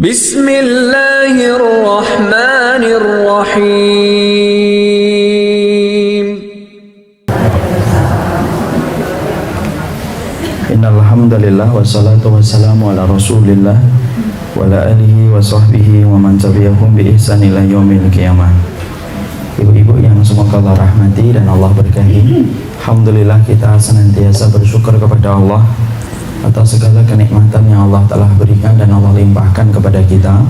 Bismillahirrahmanirrahim. Innal hamdalillah wassalatu wassalamu ala Rasulillah wa ala alihi wa sahbihi wa man tabi'ahum bi ihsan ila yaumil qiyamah. Ibu-ibu yang semoga Allah rahmati dan Allah berkahi, alhamdulillah kita senantiasa bersyukur kepada Allah atas segala kenikmatan yang Allah telah berikan dan Allah limpahkan kepada kita,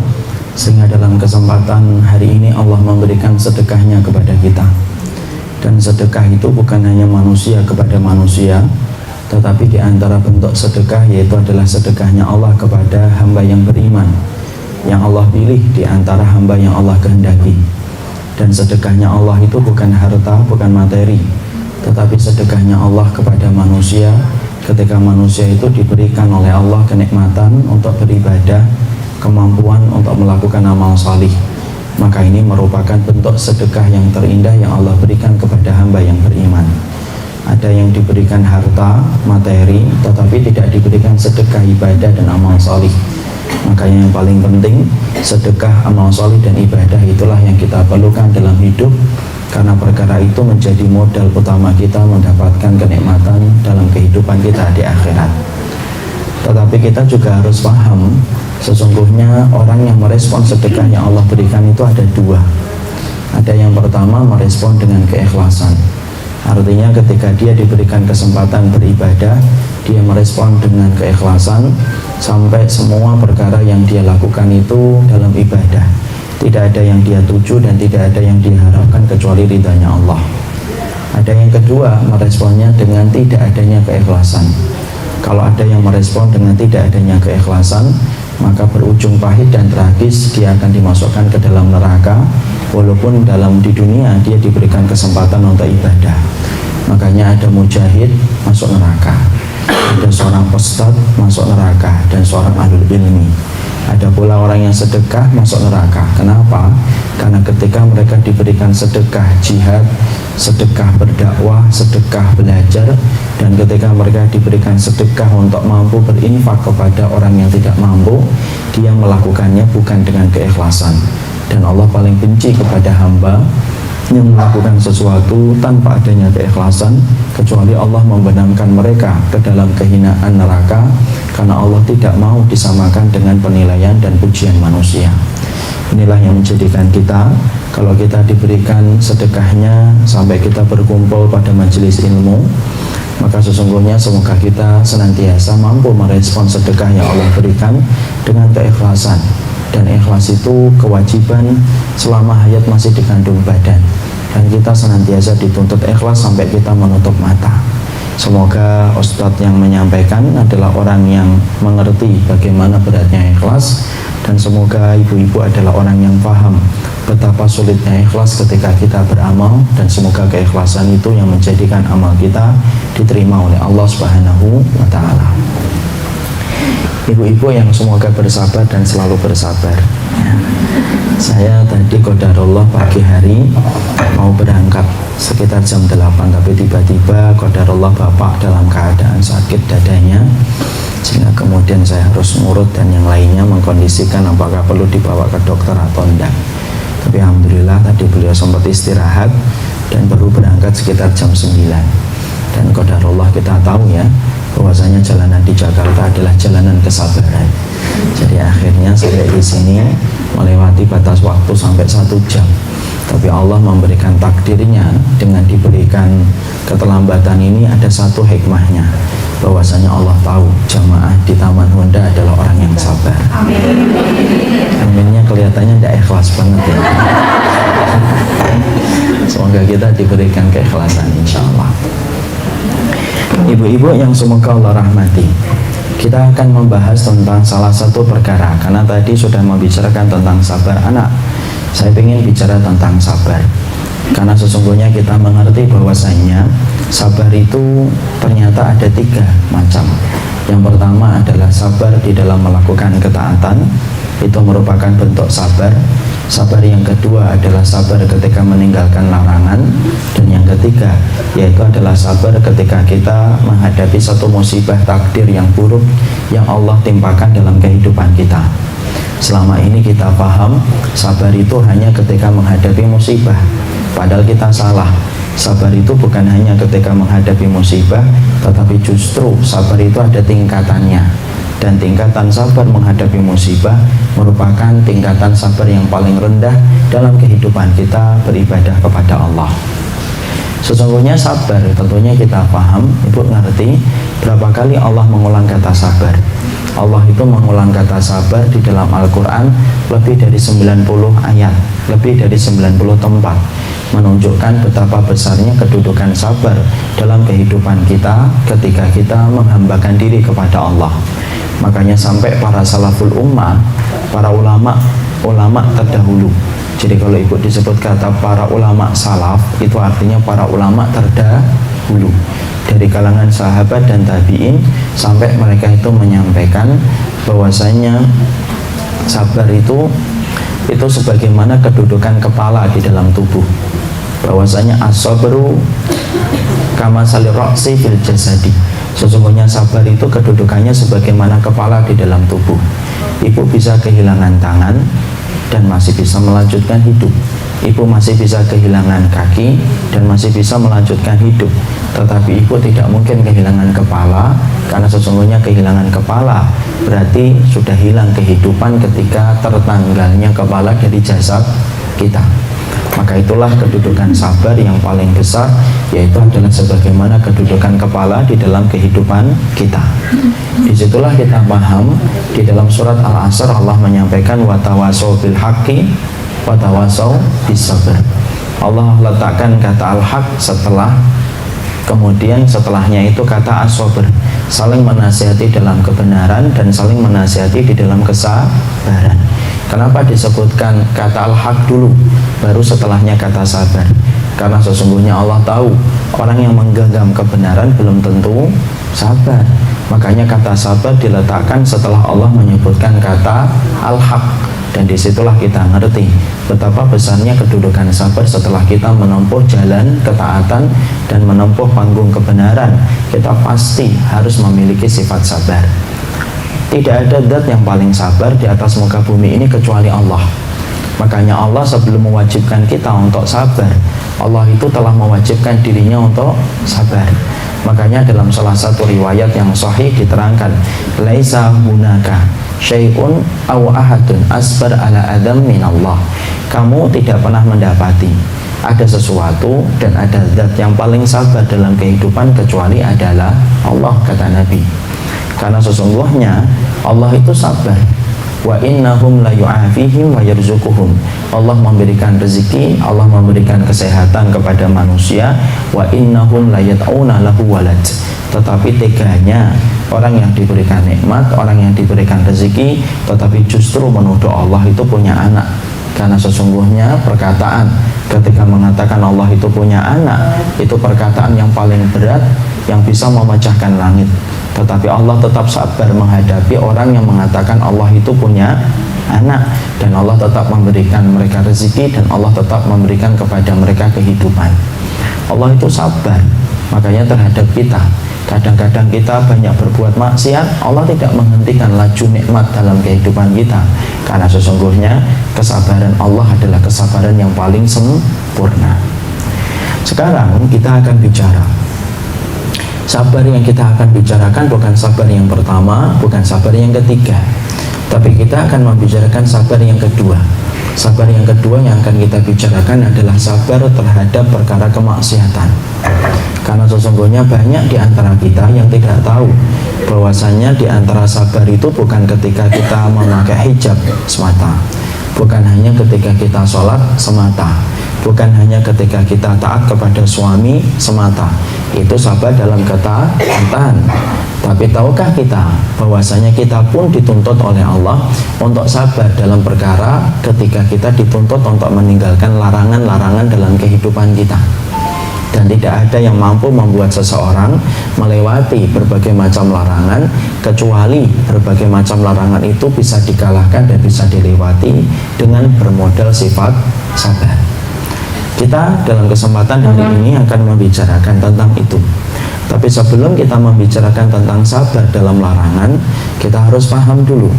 sehingga dalam kesempatan hari ini Allah memberikan sedekahnya kepada kita. Dan sedekah itu bukan hanya manusia kepada manusia, tetapi di antara bentuk sedekah yaitu adalah sedekahnya Allah kepada hamba yang beriman, yang Allah pilih di antara hamba yang Allah kehendaki. Dan sedekahnya Allah itu bukan harta, bukan materi, tetapi sedekahnya Allah kepada manusia ketika manusia itu diberikan oleh Allah kenikmatan untuk beribadah, kemampuan untuk melakukan amal salih. Maka ini merupakan bentuk sedekah yang terindah yang Allah berikan kepada hamba yang beriman. Ada yang diberikan harta, materi, tetapi tidak diberikan sedekah ibadah dan amal salih. Makanya yang paling penting, sedekah, amal salih dan ibadah itulah yang kita perlukan dalam hidup, karena perkara itu menjadi modal utama kita mendapatkan kenikmatan dalam kehidupan kita di akhirat. Tetapi kita juga harus paham, sesungguhnya orang yang merespon sedekah yang Allah berikan itu ada dua. Ada yang pertama merespon dengan keikhlasan. Artinya ketika dia diberikan kesempatan beribadah, dia merespon dengan keikhlasan sampai semua perkara yang dia lakukan itu dalam ibadah. Tidak ada yang dia tuju dan tidak ada yang diharapkan kecuali ridhanya Allah. Ada yang kedua, meresponnya dengan tidak adanya keikhlasan. Kalau ada yang merespon dengan tidak adanya keikhlasan, maka berujung pahit dan tragis, dia akan dimasukkan ke dalam neraka. Walaupun di dunia dia diberikan kesempatan untuk ibadah. Makanya ada mujahid masuk neraka, ada seorang ustadz masuk neraka, dan seorang ahlul ilmi. Ada pula orang yang sedekah masuk neraka. Kenapa? Karena ketika mereka diberikan sedekah jihad, sedekah berdakwah, sedekah belajar, dan ketika mereka diberikan sedekah untuk mampu berinfak kepada orang yang tidak mampu, dia melakukannya bukan dengan keikhlasan. Dan Allah paling benci kepada hamba yang melakukan sesuatu tanpa adanya keikhlasan, kecuali Allah membenamkan mereka ke dalam kehinaan neraka, karena Allah tidak mau disamakan dengan penilaian dan pujian manusia. Inilah yang menjadikan kita, kalau kita diberikan sedekahnya sampai kita berkumpul pada majelis ilmu, maka sesungguhnya semoga kita senantiasa mampu merespon sedekah yang Allah berikan dengan keikhlasan. Dan ikhlas itu kewajiban selama hayat masih dikandung badan, dan kita senantiasa dituntut ikhlas sampai kita menutup mata. Semoga ustadz yang menyampaikan adalah orang yang mengerti bagaimana beratnya ikhlas, dan semoga ibu-ibu adalah orang yang paham betapa sulitnya ikhlas ketika kita beramal, dan semoga keikhlasan itu yang menjadikan amal kita diterima oleh Allah Subhanahu wa ta'ala. Ibu-ibu yang semoga bersabar dan selalu bersabar. Saya tadi qadarullah pagi hari mau berangkat sekitar jam 8, tapi tiba-tiba qadarullah bapak dalam keadaan sakit dadanya, sehingga kemudian saya harus ngurut dan yang lainnya mengkondisikan apakah perlu dibawa ke dokter atau enggak. Tapi alhamdulillah tadi beliau sempat istirahat dan baru berangkat sekitar jam 9. Dan qadarullah kita tahu ya, bahwasanya jalanan di Jakarta adalah jalanan kesabaran. Jadi akhirnya sampai di sini melewati batas waktu sampai 1 jam. Tapi Allah memberikan takdirnya, dengan diberikan keterlambatan ini ada satu hikmahnya, bahwasanya Allah tahu jamaah di Taman Honda adalah orang yang sabar. Aminnya kelihatannya tidak ikhlas banget ya. Semoga kita diberikan keikhlasan insya Allah. Ibu-ibu yang semoga Allah rahmati, kita akan membahas tentang salah satu perkara. Karena tadi sudah membicarakan tentang sabar anak, saya ingin bicara tentang sabar. Karena sesungguhnya kita mengerti bahwasanya sabar itu ternyata ada 3 macam. Yang pertama adalah sabar di dalam melakukan ketaatan, itu merupakan bentuk sabar. Sabar yang kedua adalah sabar ketika meninggalkan larangan. Dan yang ketiga yaitu adalah sabar ketika kita menghadapi satu musibah takdir yang buruk yang Allah timpakan dalam kehidupan kita. Selama ini kita paham sabar itu hanya ketika menghadapi musibah, padahal kita salah. Sabar itu bukan hanya ketika menghadapi musibah, tetapi justru sabar itu ada tingkatannya. Dan tingkatan sabar menghadapi musibah merupakan tingkatan sabar yang paling rendah dalam kehidupan kita beribadah kepada Allah. Sesungguhnya sabar, tentunya kita paham, Ibu ngerti berapa kali Allah mengulang kata sabar. Allah itu mengulang kata sabar di dalam Al-Quran lebih dari 90 ayat, lebih dari 90 tempat, menunjukkan betapa besarnya kedudukan sabar dalam kehidupan kita ketika kita menghambakan diri kepada Allah. Makanya sampai para salaful ummah, para ulama terdahulu. Jadi kalau Ibu disebut kata para ulama salaf, itu artinya para ulama terdahulu dari kalangan sahabat dan tabi'in, sampai mereka itu menyampaikan bahwasanya sabar itu sebagaimana kedudukan kepala di dalam tubuh. Bahwasanya as-sabru kama salir ra'si fil jasadi. Sesungguhnya sabar itu kedudukannya sebagaimana kepala di dalam tubuh. Ibu bisa kehilangan tangan dan masih bisa melanjutkan hidup. Ibu masih bisa kehilangan kaki dan masih bisa melanjutkan hidup. Tetapi ibu tidak mungkin kehilangan kepala, karena sesungguhnya kehilangan kepala berarti sudah hilang kehidupan ketika tertanggalnya kepala dari jasad kita. Maka itulah kedudukan sabar yang paling besar, yaitu adalah sebagaimana kedudukan kepala di dalam kehidupan kita. Disitulah kita paham di dalam surat Al-Asr Allah menyampaikan watawasau bil haqqi watawasau bis sabr. Allah letakkan kata al-haq setelahnya itu kata as-sabr, saling menasihati dalam kebenaran dan saling menasihati di dalam kesabaran. Kenapa disebutkan kata al-haq dulu, baru setelahnya kata sabar? Karena sesungguhnya Allah tahu orang yang menggenggam kebenaran belum tentu sabar. Makanya kata sabar diletakkan setelah Allah menyebutkan kata al-haq. Dan disitulah kita ngerti betapa besarnya kedudukan sabar setelah kita menempuh jalan ketaatan dan menempuh panggung kebenaran. Kita pasti harus memiliki sifat sabar. Tidak ada zat yang paling sabar di atas muka bumi ini kecuali Allah. Makanya Allah sebelum mewajibkan kita untuk sabar, Allah itu telah mewajibkan dirinya untuk sabar. Makanya dalam salah satu riwayat yang sahih diterangkan, laisa hunaka syai'un aw ahadun asbar ala adam minallah. Kamu tidak pernah mendapati ada sesuatu dan ada zat yang paling sabar dalam kehidupan kecuali adalah Allah, kata Nabi. Karena sesungguhnya Allah itu sabar. Wa innahum la yu'afihim wa yarzuquhum. Allah memberikan rezeki, Allah memberikan kesehatan kepada manusia. Wa innahum la yat'una lahu walad. Tetapi teganya orang yang diberikan nikmat, orang yang diberikan rezeki, tetapi justru menuduh Allah itu punya anak. Karena sesungguhnya perkataan ketika mengatakan Allah itu punya anak, itu perkataan yang paling berat yang bisa memecahkan langit. Tetapi Allah tetap sabar menghadapi orang yang mengatakan Allah itu punya anak, dan Allah tetap memberikan mereka rezeki, dan Allah tetap memberikan kepada mereka kehidupan. Allah itu sabar. Makanya terhadap kita, kadang-kadang kita banyak berbuat maksiat, Allah tidak menghentikan laju nikmat dalam kehidupan kita. Karena sesungguhnya kesabaran Allah adalah kesabaran yang paling sempurna. Sekarang kita akan bicara sabar yang kita akan bicarakan bukan sabar yang pertama, bukan sabar yang ketiga, tapi kita akan membicarakan sabar yang kedua. Sabar yang kedua yang akan kita bicarakan adalah sabar terhadap perkara kemaksiatan. Karena sesungguhnya banyak di antara kita yang tidak tahu bahwasanya di antara sabar itu bukan ketika kita memakai hijab semata, bukan hanya ketika kita sholat semata, bukan hanya ketika kita taat kepada suami semata. Itu sabar dalam ketaatan. Tapi tahukah kita bahwasanya kita pun dituntut oleh Allah untuk sabar dalam perkara ketika kita dituntut untuk meninggalkan larangan-larangan dalam kehidupan kita. Dan tidak ada yang mampu membuat seseorang melewati berbagai macam larangan, kecuali berbagai macam larangan itu bisa dikalahkan dan bisa dilewati dengan bermodal sifat sabar. Kita dalam kesempatan hari ini akan membicarakan tentang itu. Tapi sebelum kita membicarakan tentang sabar dalam larangan, kita harus paham dulu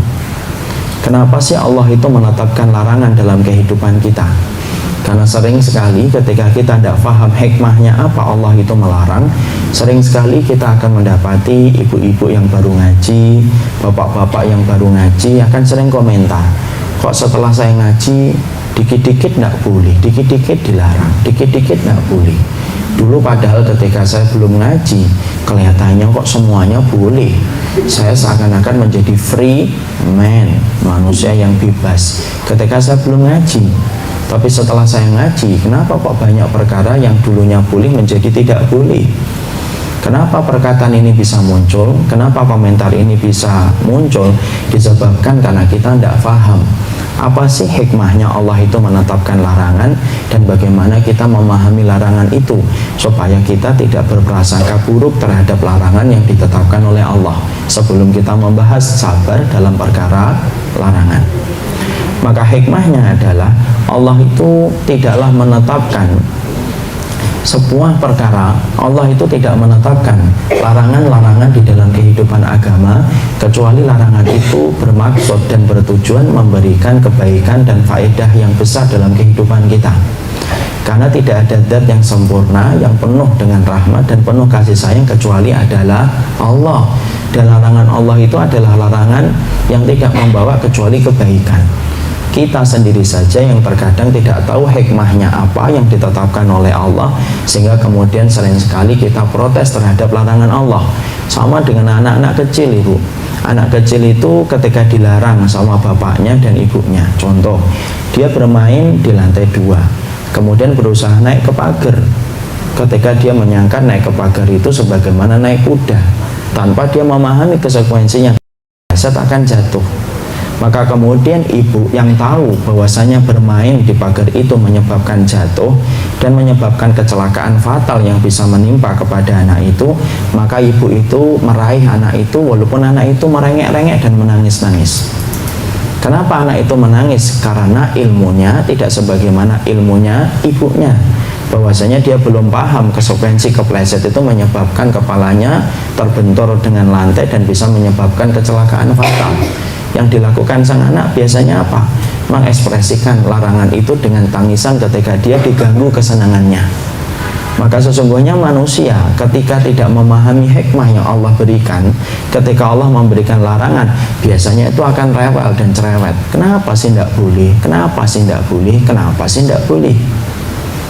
Kenapa sih Allah itu menetapkan larangan dalam kehidupan kita? Karena sering sekali ketika kita tidak paham hikmahnya apa Allah itu melarang, sering sekali kita akan mendapati ibu-ibu yang baru ngaji, bapak-bapak yang baru ngaji akan sering komentar, kok setelah saya ngaji dikit-dikit tidak boleh, dikit-dikit dilarang, dikit-dikit tidak boleh. Dulu padahal ketika saya belum ngaji, kelihatannya kok semuanya boleh. Saya seakan-akan menjadi free man, manusia yang bebas ketika saya belum ngaji. Tapi setelah saya ngaji, kenapa kok banyak perkara yang dulunya boleh menjadi tidak boleh? Kenapa perkataan ini bisa muncul? Kenapa komentar ini bisa muncul? Disebabkan karena kita tidak paham apa sih hikmahnya Allah itu menetapkan larangan, dan bagaimana kita memahami larangan itu supaya kita tidak berprasangka buruk terhadap larangan yang ditetapkan oleh Allah. Sebelum kita membahas sabar dalam perkara larangan, maka hikmahnya adalah Allah itu tidaklah menetapkan sebuah perkara, Allah itu tidak menetapkan larangan-larangan di dalam kehidupan agama kecuali larangan itu bermaksud dan bertujuan memberikan kebaikan dan faedah yang besar dalam kehidupan kita. Karena tidak ada zat yang sempurna, yang penuh dengan rahmat dan penuh kasih sayang kecuali adalah Allah. Dan larangan Allah itu adalah larangan yang tidak membawa kecuali kebaikan. Kita sendiri saja yang terkadang tidak tahu hikmahnya apa yang ditetapkan oleh Allah, sehingga kemudian sering sekali kita protes terhadap larangan Allah. Sama dengan anak-anak kecil, ibu. Anak kecil itu ketika dilarang sama bapaknya dan ibunya, contoh, dia bermain di lantai 2, kemudian berusaha naik ke pagar. Ketika dia menyangka naik ke pagar itu sebagaimana naik kuda, tanpa dia memahami konsekuensinya, jasad akan jatuh. Maka kemudian ibu yang tahu bahwasanya bermain di pagar itu menyebabkan jatuh dan menyebabkan kecelakaan fatal yang bisa menimpa kepada anak itu, maka ibu itu meraih anak itu walaupun anak itu merengek-rengek dan menangis-nangis. Kenapa anak itu menangis? Karena ilmunya tidak sebagaimana ilmunya ibunya, bahwasanya dia belum paham konsekuensi kepleset itu menyebabkan kepalanya terbentur dengan lantai dan bisa menyebabkan kecelakaan fatal. Yang dilakukan sang anak biasanya apa? Mengekspresikan larangan itu dengan tangisan ketika dia diganggu kesenangannya. Maka sesungguhnya manusia ketika tidak memahami hikmah yang Allah berikan, ketika Allah memberikan larangan, biasanya itu akan rewel dan cerewet. Kenapa sih tidak boleh? Kenapa sih tidak boleh? Kenapa sih tidak boleh?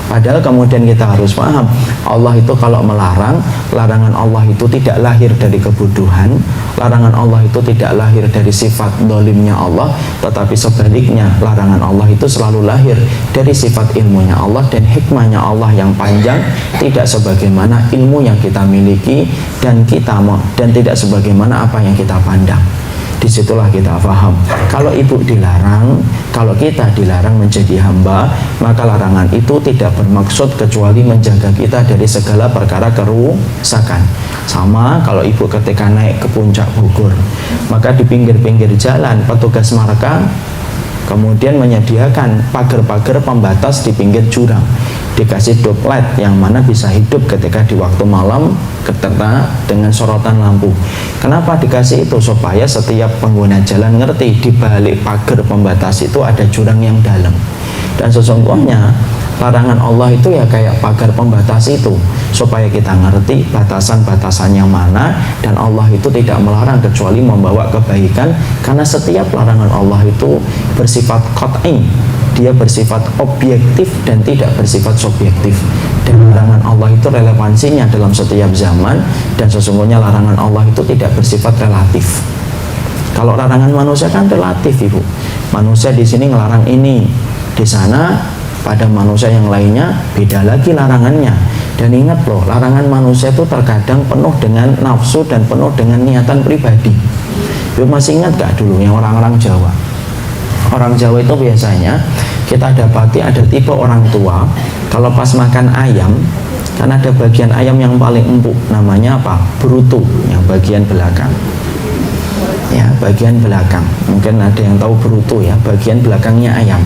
Padahal kemudian kita harus paham, Allah itu kalau melarang, larangan Allah itu tidak lahir dari kebodohan, larangan Allah itu tidak lahir dari sifat dolimnya Allah, tetapi sebaliknya larangan Allah itu selalu lahir dari sifat ilmunya Allah dan hikmahnya Allah yang panjang, tidak sebagaimana ilmu yang kita miliki dan tidak sebagaimana apa yang kita pandang. Disitulah kita paham, kalau ibu dilarang, kalau kita dilarang menjadi hamba, maka larangan itu tidak bermaksud kecuali menjaga kita dari segala perkara kerusakan. Sama kalau ibu ketika naik ke puncak Bogor, maka di pinggir-pinggir jalan petugas marka kemudian menyediakan pagar-pagar pembatas di pinggir jurang, dikasih doplet yang mana bisa hidup ketika di waktu malam ketika dengan sorotan lampu. Kenapa dikasih itu? Supaya setiap pengguna jalan ngerti di balik pagar pembatas itu ada jurang yang dalam. Dan sesungguhnya larangan Allah itu ya kayak pagar pembatas itu, supaya kita ngerti batasan-batasan yang mana, dan Allah itu tidak melarang kecuali membawa kebaikan, karena setiap larangan Allah itu bersifat qat'i, dia bersifat objektif dan tidak bersifat subjektif. Dan larangan Allah itu relevansinya dalam setiap zaman, dan sesungguhnya larangan Allah itu tidak bersifat relatif. Kalau larangan manusia kan relatif, ibu. Manusia di sini ngelarang ini, di sana pada manusia yang lainnya beda lagi larangannya. Dan ingat loh, larangan manusia itu terkadang penuh dengan nafsu dan penuh dengan niatan pribadi. Ibu masih ingat gak dulu yang orang-orang Jawa? Orang Jawa itu biasanya kita dapati ada tipe orang tua, kalau pas makan ayam, kan ada bagian ayam yang paling empuk, namanya apa? Brutu, yang bagian belakang. ya, bagian belakang. Mungkin ada yang tahu bruto ya, bagian belakangnya ayam.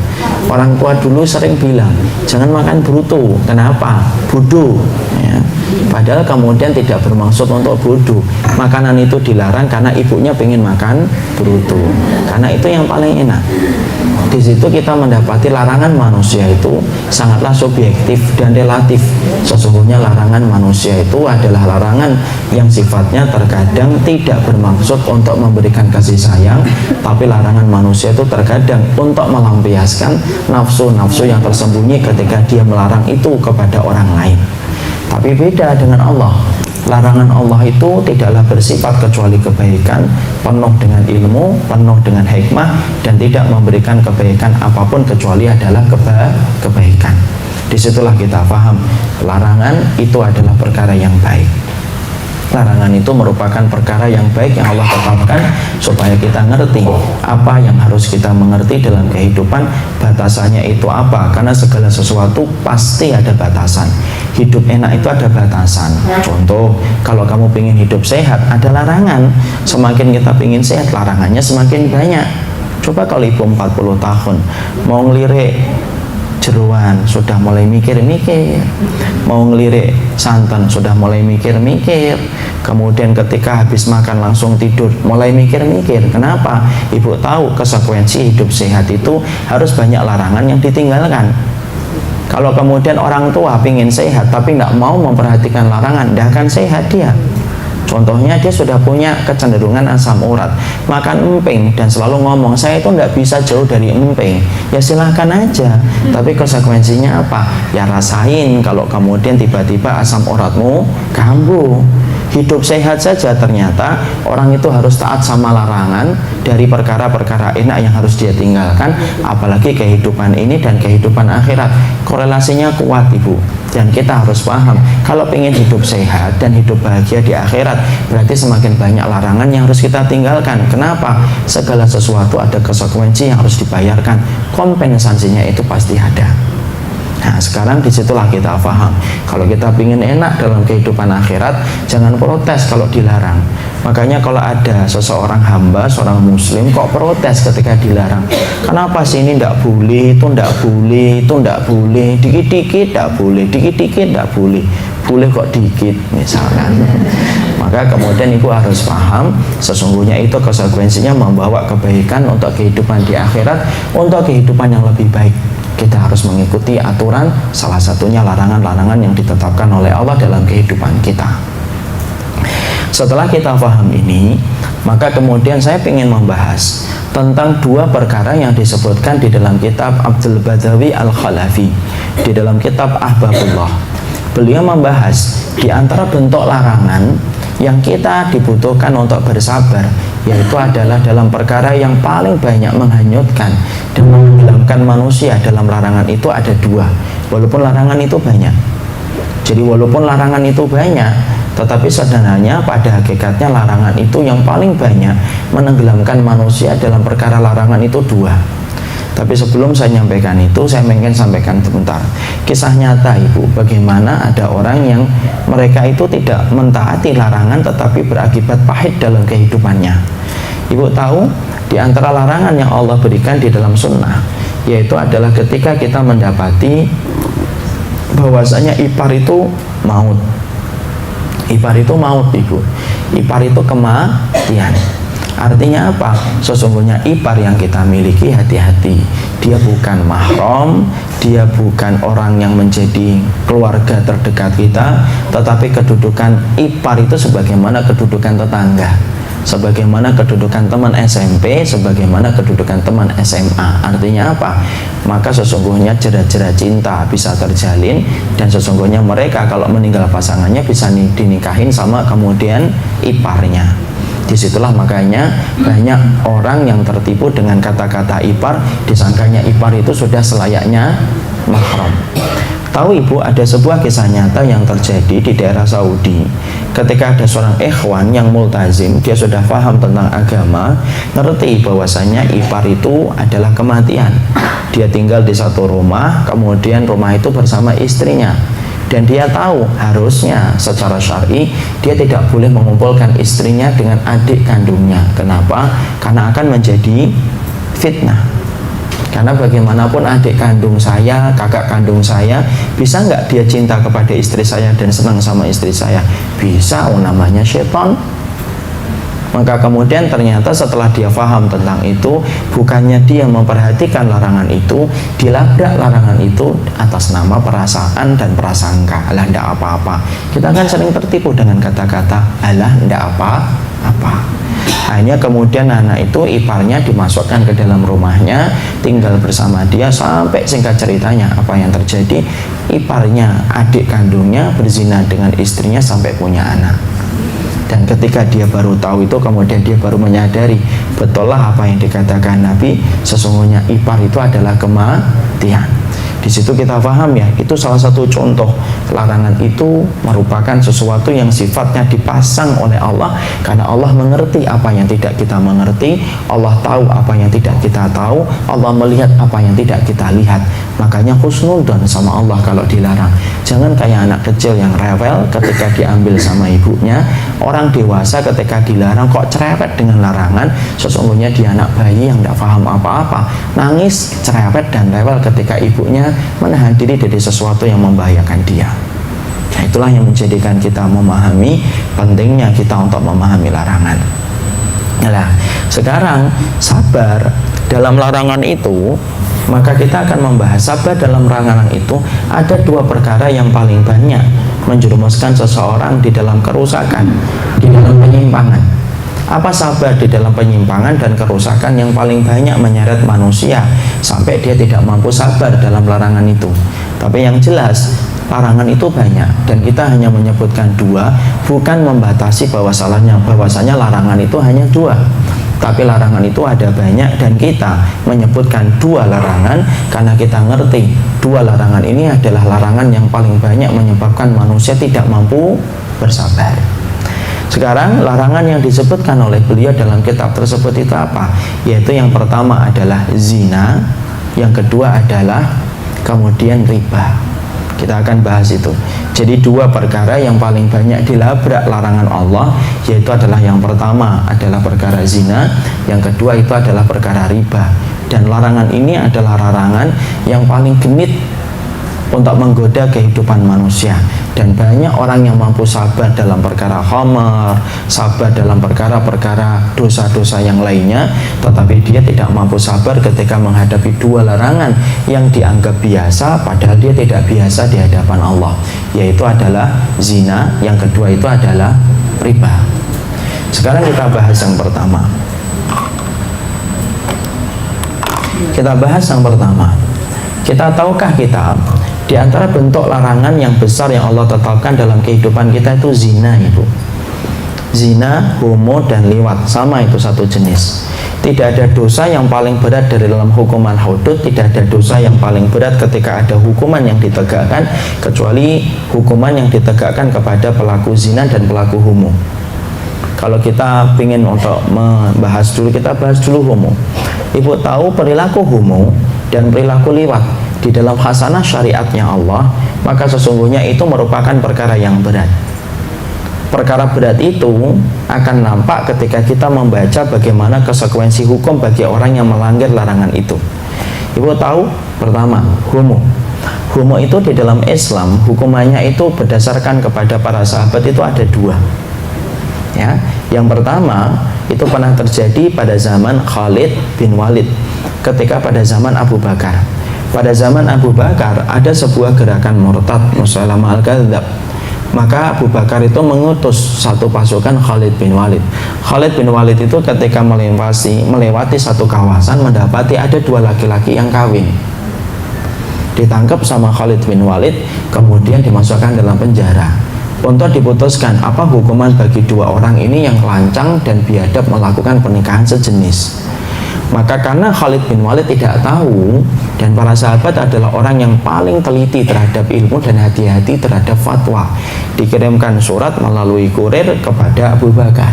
Orang tua dulu sering bilang jangan makan bruto. Kenapa? Bodoh ya. Padahal kemudian tidak bermaksud untuk bodoh. Makanan itu dilarang karena ibunya pengen makan bruto, karena itu yang paling enak. Di situ kita mendapati larangan manusia itu sangatlah subjektif dan relatif. Sesungguhnya larangan manusia itu adalah larangan yang sifatnya terkadang tidak bermaksud untuk memberikan kasih sayang, tapi larangan manusia itu terkadang untuk melampiaskan nafsu-nafsu yang tersembunyi ketika dia melarang itu kepada orang lain. Tapi beda dengan Allah. Larangan Allah itu tidaklah bersifat kecuali kebaikan, penuh dengan ilmu, penuh dengan hikmah, dan tidak memberikan kebaikan apapun kecuali adalah kebaikan. Disitulah kita paham larangan itu adalah perkara yang baik. Larangan itu merupakan perkara yang baik yang Allah tetapkan supaya kita ngerti apa yang harus kita mengerti dalam kehidupan, batasannya itu apa, karena segala sesuatu pasti ada batasan. Hidup enak itu ada batasan. Contoh, kalau kamu ingin hidup sehat, ada larangan. Semakin kita ingin sehat, larangannya semakin banyak. Coba kalau ibu 40 tahun mau ngelirik jeruan, sudah mulai mikir-mikir. Mau ngelirik santan, sudah mulai mikir-mikir. Kemudian ketika habis makan langsung tidur, mulai mikir-mikir. Kenapa? Ibu tahu konsekuensi hidup sehat itu harus banyak larangan yang ditinggalkan. Kalau kemudian orang tua ingin sehat tapi nggak mau memperhatikan larangan, tidak akan sehat dia. Contohnya dia sudah punya kecenderungan asam urat, makan emping dan selalu ngomong saya itu nggak bisa jauh dari emping. Ya silahkan aja, tapi konsekuensinya apa? Ya rasain kalau kemudian tiba-tiba asam uratmu kambuh. Hidup sehat saja ternyata orang itu harus taat sama larangan dari perkara-perkara enak yang harus dia tinggalkan, apalagi kehidupan ini dan kehidupan akhirat. Korelasinya kuat ibu, dan kita harus paham kalau ingin hidup sehat dan hidup bahagia di akhirat, berarti semakin banyak larangan yang harus kita tinggalkan. Kenapa? Segala sesuatu ada konsekuensi yang harus dibayarkan, kompensasinya itu pasti ada. Nah sekarang disitulah kita paham kalau kita ingin enak dalam kehidupan akhirat, jangan protes kalau dilarang. Makanya kalau ada seseorang hamba, seorang muslim kok protes ketika dilarang, kenapa sih ini tidak boleh, itu tidak boleh, itu tidak boleh, dikit-dikit tidak boleh, dikit-dikit tidak boleh, boleh kok dikit misalkan. Maka kemudian ibu harus paham sesungguhnya itu konsekuensinya membawa kebaikan untuk kehidupan di akhirat, untuk kehidupan yang lebih baik. Kita harus mengikuti aturan, salah satunya larangan-larangan yang ditetapkan oleh Allah dalam kehidupan kita. Setelah kita paham ini, maka kemudian saya ingin membahas tentang dua perkara yang disebutkan di dalam kitab Abdul Badawi Al-Khalafi, di dalam kitab Ahbabullah. Beliau membahas di antara bentuk larangan yang kita dibutuhkan untuk bersabar, yaitu adalah dalam perkara yang paling banyak menghanyutkan dan menenggelamkan manusia. Dalam larangan itu ada dua, walaupun larangan itu banyak. Jadi walaupun larangan itu banyak, tetapi sebenarnya pada hakikatnya larangan itu yang paling banyak menenggelamkan manusia. Dalam perkara larangan itu dua. Tapi sebelum saya menyampaikan itu, saya ingin sampaikan sebentar kisah nyata ibu, bagaimana ada orang yang mereka itu tidak mentaati larangan tetapi berakibat pahit dalam kehidupannya. Ibu tahu di antara larangan yang Allah berikan di dalam sunnah, yaitu adalah ketika kita mendapati bahwasanya ipar itu maut. Ipar itu maut ibu, ipar itu kematian. Artinya apa? Sesungguhnya ipar yang kita miliki, hati-hati, dia bukan mahram, dia bukan orang yang menjadi keluarga terdekat kita, tetapi kedudukan ipar itu sebagaimana kedudukan tetangga, sebagaimana kedudukan teman SMP, sebagaimana kedudukan teman SMA. Artinya apa? Maka sesungguhnya jerat-jerat cinta bisa terjalin, dan sesungguhnya mereka kalau meninggal pasangannya bisa dinikahin sama kemudian iparnya. Disitulah makanya banyak orang yang tertipu dengan kata-kata ipar, disangkanya ipar itu sudah selayaknya mahram. Tahu ibu, ada sebuah kisah nyata yang terjadi di daerah Saudi. Ketika ada seorang ikhwan yang multazim, dia sudah paham tentang agama, ngerti bahwasanya ipar itu adalah kematian. Dia tinggal di satu rumah, kemudian rumah itu bersama istrinya. dan dia tahu harusnya secara syar'i dia tidak boleh mengumpulkan istrinya dengan adik kandungnya. Kenapa? Karena akan menjadi fitnah. Karena bagaimanapun adik kandung saya, kakak kandung saya, bisa nggak dia cinta kepada istri saya dan senang sama istri saya? Bisa, namanya syaitan. Maka kemudian ternyata setelah dia paham tentang itu, bukannya dia memperhatikan larangan itu, dilabrak larangan itu atas nama perasaan dan prasangka. Alah, ndak apa-apa. Kita kan sering tertipu dengan kata-kata alah, ndak apa-apa. Hanya kemudian anak itu iparnya dimasukkan ke dalam rumahnya, tinggal bersama dia sampai singkat ceritanya apa yang terjadi, iparnya, adik kandungnya berzina dengan istrinya sampai punya anak. Dan ketika dia baru tahu itu, kemudian dia baru menyadari betullah apa yang dikatakan Nabi, sesungguhnya ipar itu adalah kematian. Di situ kita paham ya, itu salah satu contoh larangan itu merupakan sesuatu yang sifatnya dipasang oleh Allah, karena Allah mengerti apa yang tidak kita mengerti, Allah tahu apa yang tidak kita tahu, Allah melihat apa yang tidak kita lihat. Makanya husnudzon sama Allah kalau dilarang. Jangan kayak anak kecil yang rewel ketika diambil sama ibunya. Orang dewasa ketika dilarang kok cerewet dengan larangan, sesungguhnya dia anak bayi yang tidak paham apa-apa, nangis, cerewet dan rewel ketika ibunya menahan diri dari sesuatu yang membahayakan dia. Nah, itulah yang menjadikan kita memahami pentingnya kita untuk memahami larangan. Nah, sekarang sabar dalam larangan itu, maka kita akan membahas sabar dalam larangan itu. Ada dua perkara yang paling banyak menjerumuskan seseorang di dalam kerusakan, di dalam penyimpangan. Apa sabar di dalam penyimpangan dan kerusakan yang paling banyak menyeret manusia sampai dia tidak mampu sabar dalam larangan itu? Tapi yang jelas larangan itu banyak, dan kita hanya menyebutkan dua, bukan membatasi bahwasanya larangan itu hanya dua. Tapi larangan itu ada banyak, dan kita menyebutkan dua larangan karena kita ngerti dua larangan ini adalah larangan yang paling banyak menyebabkan manusia tidak mampu bersabar. Sekarang larangan yang disebutkan oleh beliau dalam kitab tersebut itu apa? Yaitu yang pertama adalah zina, yang kedua adalah kemudian riba. Kita akan bahas itu. Jadi dua perkara yang paling banyak dilabrak larangan Allah, yaitu adalah yang pertama adalah perkara zina, yang kedua itu adalah perkara riba. Dan larangan ini adalah larangan yang paling genit untuk menggoda kehidupan manusia, dan banyak orang yang mampu sabar dalam perkara khamar, sabar dalam perkara-perkara dosa-dosa yang lainnya, tetapi dia tidak mampu sabar ketika menghadapi dua larangan yang dianggap biasa padahal dia tidak biasa di hadapan Allah, yaitu adalah zina, yang kedua itu adalah riba. Sekarang kita bahas yang pertama. Kita tahukah kita di antara bentuk larangan yang besar yang Allah tetapkan dalam kehidupan kita itu zina, Ibu. Zina, homo, dan liwat, sama itu satu jenis. Tidak ada dosa yang paling berat dari dalam hukuman hudud, tidak ada dosa yang paling berat ketika ada hukuman yang ditegakkan kecuali hukuman yang ditegakkan kepada pelaku zina dan pelaku homo. Kalau kita ingin untuk membahas dulu, kita bahas dulu homo. Ibu tahu perilaku homo dan perilaku liwat di dalam khasanah syariatnya Allah, maka sesungguhnya itu merupakan perkara yang berat. Perkara berat itu akan nampak ketika kita membaca bagaimana konsekuensi hukum bagi orang yang melanggar larangan itu. Ibu tahu, pertama, homo. Homo itu di dalam Islam hukumannya itu berdasarkan kepada para sahabat itu ada dua. Ya, yang pertama itu pernah terjadi pada zaman Khalid bin Walid, ketika pada zaman Abu Bakar. Pada zaman Abu Bakar ada sebuah gerakan murtad, Musailamah al-Kadzdzab. Maka Abu Bakar itu mengutus satu pasukan Khalid bin Walid. Khalid bin Walid itu ketika melewati satu kawasan mendapati ada dua laki-laki yang kawin. Ditangkap sama Khalid bin Walid, kemudian dimasukkan dalam penjara untuk diputuskan apa hukuman bagi dua orang ini yang lancang dan biadab melakukan pernikahan sejenis. Maka karena Khalid bin Walid tidak tahu, dan para sahabat adalah orang yang paling teliti terhadap ilmu dan hati-hati terhadap fatwa, dikirimkan surat melalui kurir kepada Abu Bakar.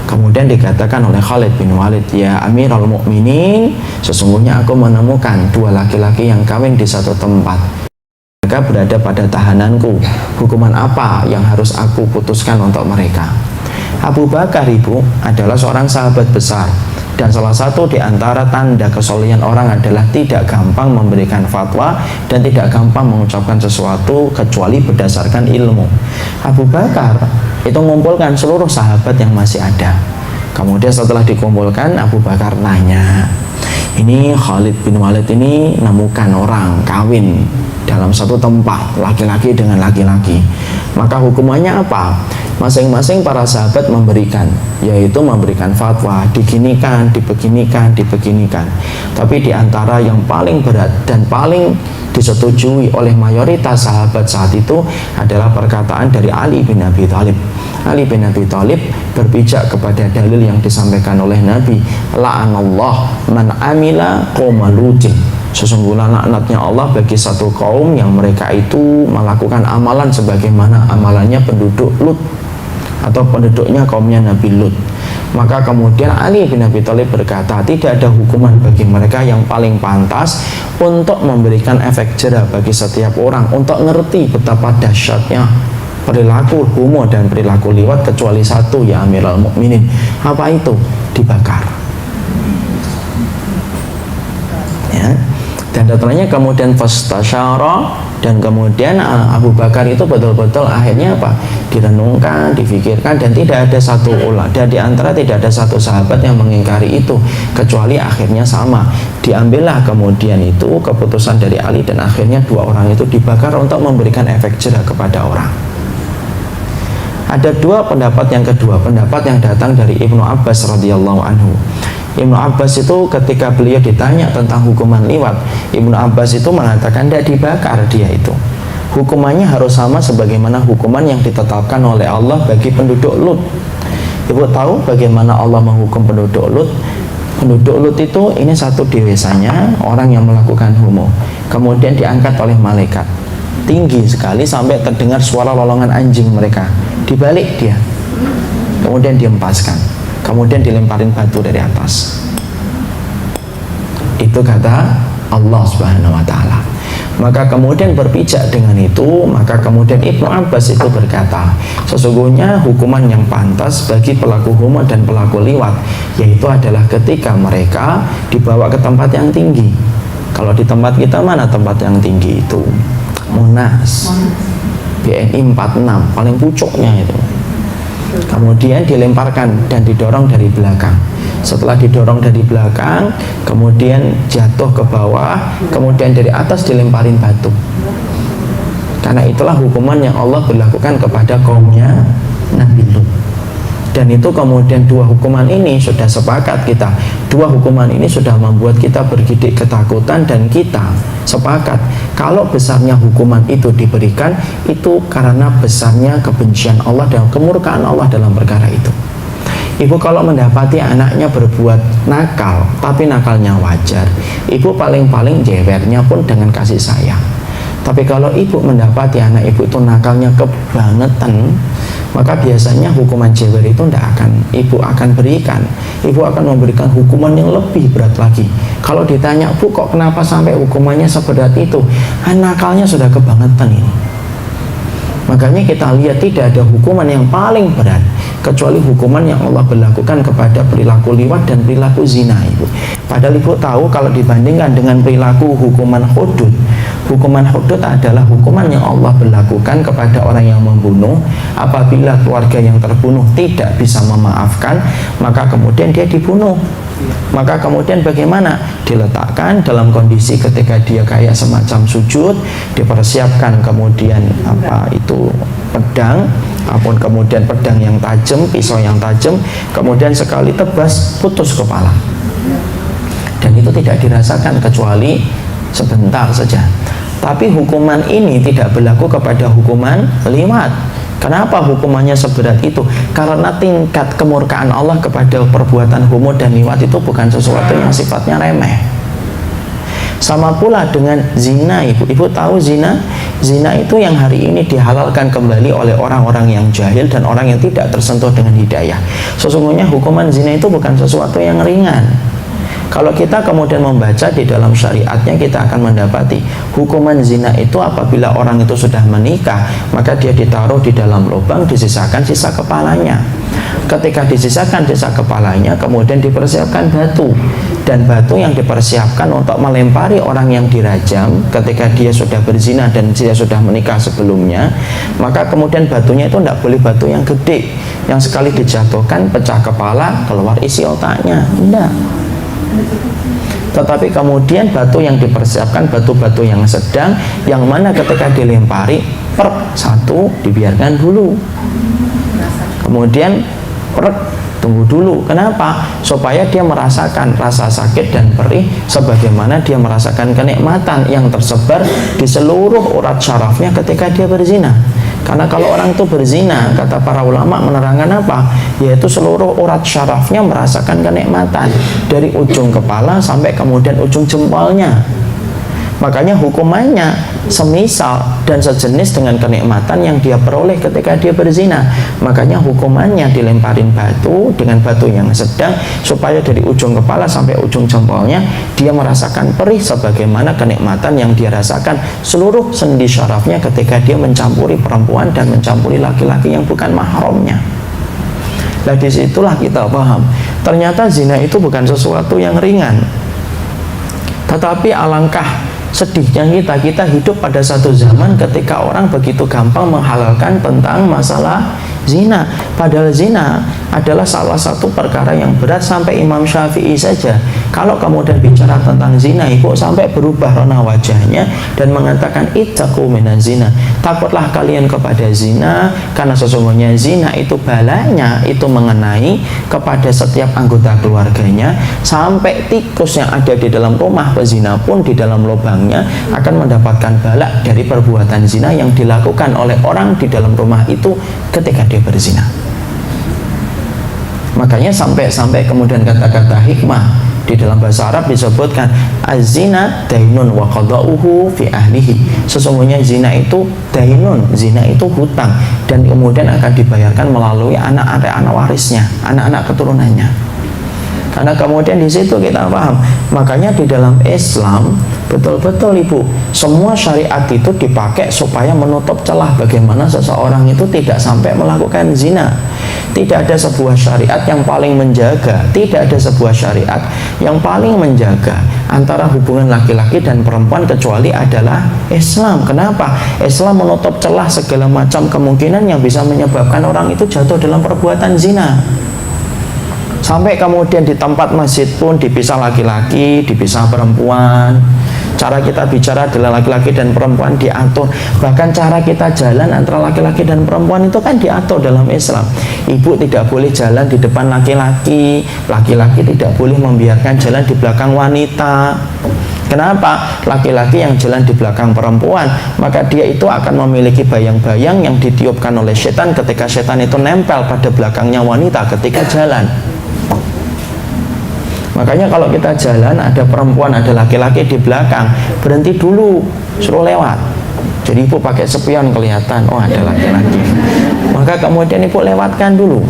Kemudian dikatakan oleh Khalid bin Walid, ya Amirul Mukminin, sesungguhnya aku menemukan dua laki-laki yang kawin di satu tempat. mereka berada pada tahananku. Hukuman apa yang harus aku putuskan untuk mereka? Abu Bakar ibu adalah seorang sahabat besar, dan salah satu di antara tanda kesolehan orang adalah tidak gampang memberikan fatwa dan tidak gampang mengucapkan sesuatu kecuali berdasarkan ilmu. Abu Bakar itu mengumpulkan seluruh sahabat yang masih ada. Kemudian setelah dikumpulkan, Abu Bakar nanya, ini Khalid bin Walid ini nemukan orang kawin dalam satu tempat, laki-laki dengan laki-laki, maka hukumannya apa? Masing-masing para sahabat memberikan, yaitu memberikan fatwa, diginikan, dibeginikan, dibeginikan. Tapi di antara yang paling berat dan paling disetujui oleh mayoritas sahabat saat itu adalah perkataan dari Ali bin Abi Thalib. Ali bin Abi Thalib berpijak kepada dalil yang disampaikan oleh Nabi, la'anallah man amila qawma Lutin. Sesungguhnya laknatnya Allah bagi satu kaum yang mereka itu melakukan amalan sebagaimana amalannya penduduk Lut, atau penduduknya kaumnya Nabi Lut. Maka kemudian Ali bin Abi Thalib berkata, tidak ada hukuman bagi mereka yang paling pantas untuk memberikan efek jera bagi setiap orang untuk ngerti betapa dahsyatnya perilaku homo dan perilaku liwat, kecuali satu, ya Amirul Mukminin. Apa itu? Dibakar. Ya. Dan datanya kemudian fastasyara, dan kemudian Abu Bakar itu betul-betul akhirnya apa? Direnungkan, difikirkan, dan tidak ada satu ulama, dan di antara tidak ada satu sahabat yang mengingkari itu, kecuali akhirnya sama. Diambillah kemudian itu keputusan dari Ali, dan akhirnya dua orang itu dibakar untuk memberikan efek jera kepada orang. Ada dua pendapat. Yang kedua, pendapat yang datang dari Ibnu Abbas radhiyallahu anhu. Ibnu Abbas itu ketika beliau ditanya tentang hukuman liwat, Ibnu Abbas itu mengatakan tidak dibakar dia itu. Hukumannya harus sama sebagaimana hukuman yang ditetapkan oleh Allah bagi penduduk Lut. Ibu tahu bagaimana Allah menghukum penduduk Lut? Penduduk Lut itu ini satu desanya orang yang melakukan homo, kemudian diangkat oleh malaikat tinggi sekali sampai terdengar suara lolongan anjing mereka, dibalik dia, kemudian diempaskan, kemudian dilemparin batu dari atas. Itu kata Allah Subhanahu wa ta'ala. Maka kemudian berpijak dengan itu, maka kemudian Ibnu Abbas itu berkata, sesungguhnya hukuman yang pantas bagi pelaku homo dan pelaku liwat, yaitu adalah ketika mereka dibawa ke tempat yang tinggi. Kalau di tempat kita mana tempat yang tinggi itu? Monas, BNI 46, paling pucuknya itu. Kemudian dilemparkan dan didorong dari belakang. Setelah didorong dari belakang, kemudian jatuh ke bawah, kemudian dari atas dilemparin batu. Karena itulah hukuman yang Allah berlakukan kepada kaumnya Nabi Lut. Dan itu kemudian dua hukuman ini sudah sepakat kita. Dua hukuman ini sudah membuat kita bergidik ketakutan, dan kita sepakat kalau besarnya hukuman itu diberikan itu karena besarnya kebencian Allah dan kemurkaan Allah dalam perkara itu. Ibu kalau mendapati anaknya berbuat nakal, tapi nakalnya wajar, ibu paling-paling jewernya pun dengan kasih sayang. Tapi kalau ibu mendapati anak ibu itu nakalnya kebangetan, maka biasanya hukuman jewer itu ibu akan berikan. Ibu akan memberikan hukuman yang lebih berat lagi. Kalau ditanya, Bu kok kenapa sampai hukumannya seberat itu? Nakalnya sudah kebangetan ini. Makanya kita lihat tidak ada hukuman yang paling berat kecuali hukuman yang Allah berlakukan kepada perilaku liwat dan perilaku zina, ibu. Padahal ibu tahu kalau dibandingkan dengan perilaku hukuman hudud, hukuman hudud adalah hukuman yang Allah berlakukan kepada orang yang membunuh. Apabila keluarga yang terbunuh tidak bisa memaafkan, maka kemudian dia dibunuh. Maka kemudian bagaimana? Diletakkan dalam kondisi ketika dia kayak semacam sujud, dipersiapkan kemudian pedang, apun kemudian pedang yang tajam, pisau yang tajam, kemudian sekali tebas putus kepala. Dan itu tidak dirasakan kecuali sebentar saja. Tapi hukuman ini tidak berlaku kepada hukuman liwat. Kenapa hukumannya seberat itu? Karena tingkat kemurkaan Allah kepada perbuatan homo dan liwat itu bukan sesuatu yang sifatnya remeh. Sama pula dengan zina, ibu. Ibu tahu zina? Zina itu yang hari ini dihalalkan kembali oleh orang-orang yang jahil dan orang yang tidak tersentuh dengan hidayah. Sesungguhnya hukuman zina itu bukan sesuatu yang ringan. Kalau kita kemudian membaca di dalam syariatnya, kita akan mendapati hukuman zina itu apabila orang itu sudah menikah, maka dia ditaruh di dalam lubang, disisakan sisa kepalanya. Ketika disisakan sisa kepalanya, kemudian dipersiapkan batu, dan batu yang dipersiapkan untuk melempari orang yang dirajam ketika dia sudah berzina dan dia sudah menikah sebelumnya, maka kemudian batunya itu tidak boleh batu yang gede, yang sekali dijatuhkan pecah kepala, keluar isi otaknya, tidak. Tetapi kemudian batu yang dipersiapkan batu-batu yang sedang, yang mana ketika dilempari per satu dibiarkan dulu, kemudian tunggu dulu. Kenapa? Supaya dia merasakan rasa sakit dan perih sebagaimana dia merasakan kenikmatan yang tersebar di seluruh urat syarafnya ketika dia berzina. Karena kalau orang itu berzina, kata para ulama menerangkan apa? Yaitu seluruh urat syarafnya merasakan kenikmatan dari ujung kepala sampai kemudian ujung jempolnya. Makanya hukumannya semisal dan sejenis dengan kenikmatan yang dia peroleh ketika dia berzina. Makanya hukumannya dilemparin batu dengan batu yang sedang, supaya dari ujung kepala sampai ujung jempolnya dia merasakan perih sebagaimana kenikmatan yang dia rasakan seluruh sendi syarafnya ketika dia mencampuri perempuan dan mencampuri laki-laki yang bukan mahramnya. Nah, disitulah kita paham, ternyata zina itu bukan sesuatu yang ringan. Tetapi alangkah sedihnya kita hidup pada satu zaman ketika orang begitu gampang menghalalkan tentang masalah zina. Padahal zina adalah salah satu perkara yang berat, sampai Imam Syafi'i saja kalau kemudian bicara tentang zina, ibu sampai berubah warna wajahnya dan mengatakan ittaqu minaz zina, takutlah kalian kepada zina, karena sesungguhnya zina itu balanya itu mengenai kepada setiap anggota keluarganya, sampai tikus yang ada di dalam rumah pezina pun di dalam lubangnya akan mendapatkan bala dari perbuatan zina yang dilakukan oleh orang di dalam rumah itu ketika dia berzina. Makanya sampai kemudian kata-kata hikmah di dalam bahasa Arab disebutkan az-zina dainun wa qada'uhu fi ahlihi. Sesungguhnya zina itu dainun, zina itu hutang, dan kemudian akan dibayarkan melalui anak-anak warisnya, anak-anak keturunannya. Karena kemudian di situ kita paham. Makanya di dalam Islam betul-betul ibu, semua syariat itu dipakai supaya menutup celah bagaimana seseorang itu tidak sampai melakukan zina. Tidak ada sebuah syariat yang paling menjaga, tidak ada sebuah syariat yang paling menjaga antara hubungan laki-laki dan perempuan kecuali adalah Islam. Kenapa? Islam menutup celah segala macam kemungkinan yang bisa menyebabkan orang itu jatuh dalam perbuatan zina. Sampai kemudian di tempat masjid pun dipisah laki-laki, dipisah perempuan. Cara kita bicara adalah laki-laki dan perempuan diatur. Bahkan cara kita jalan antara laki-laki dan perempuan itu kan diatur dalam Islam. Ibu tidak boleh jalan di depan laki-laki, laki-laki tidak boleh membiarkan jalan di belakang wanita. Kenapa? Laki-laki yang jalan di belakang perempuan, maka dia itu akan memiliki bayang-bayang yang ditiupkan oleh setan ketika setan itu nempel pada belakangnya wanita ketika jalan. Makanya kalau kita jalan ada perempuan, ada laki-laki di belakang, berhenti dulu, suruh lewat. Jadi ibu pakai spion kelihatan, oh ada laki-laki. Maka kemudian ibu lewatkan dulu.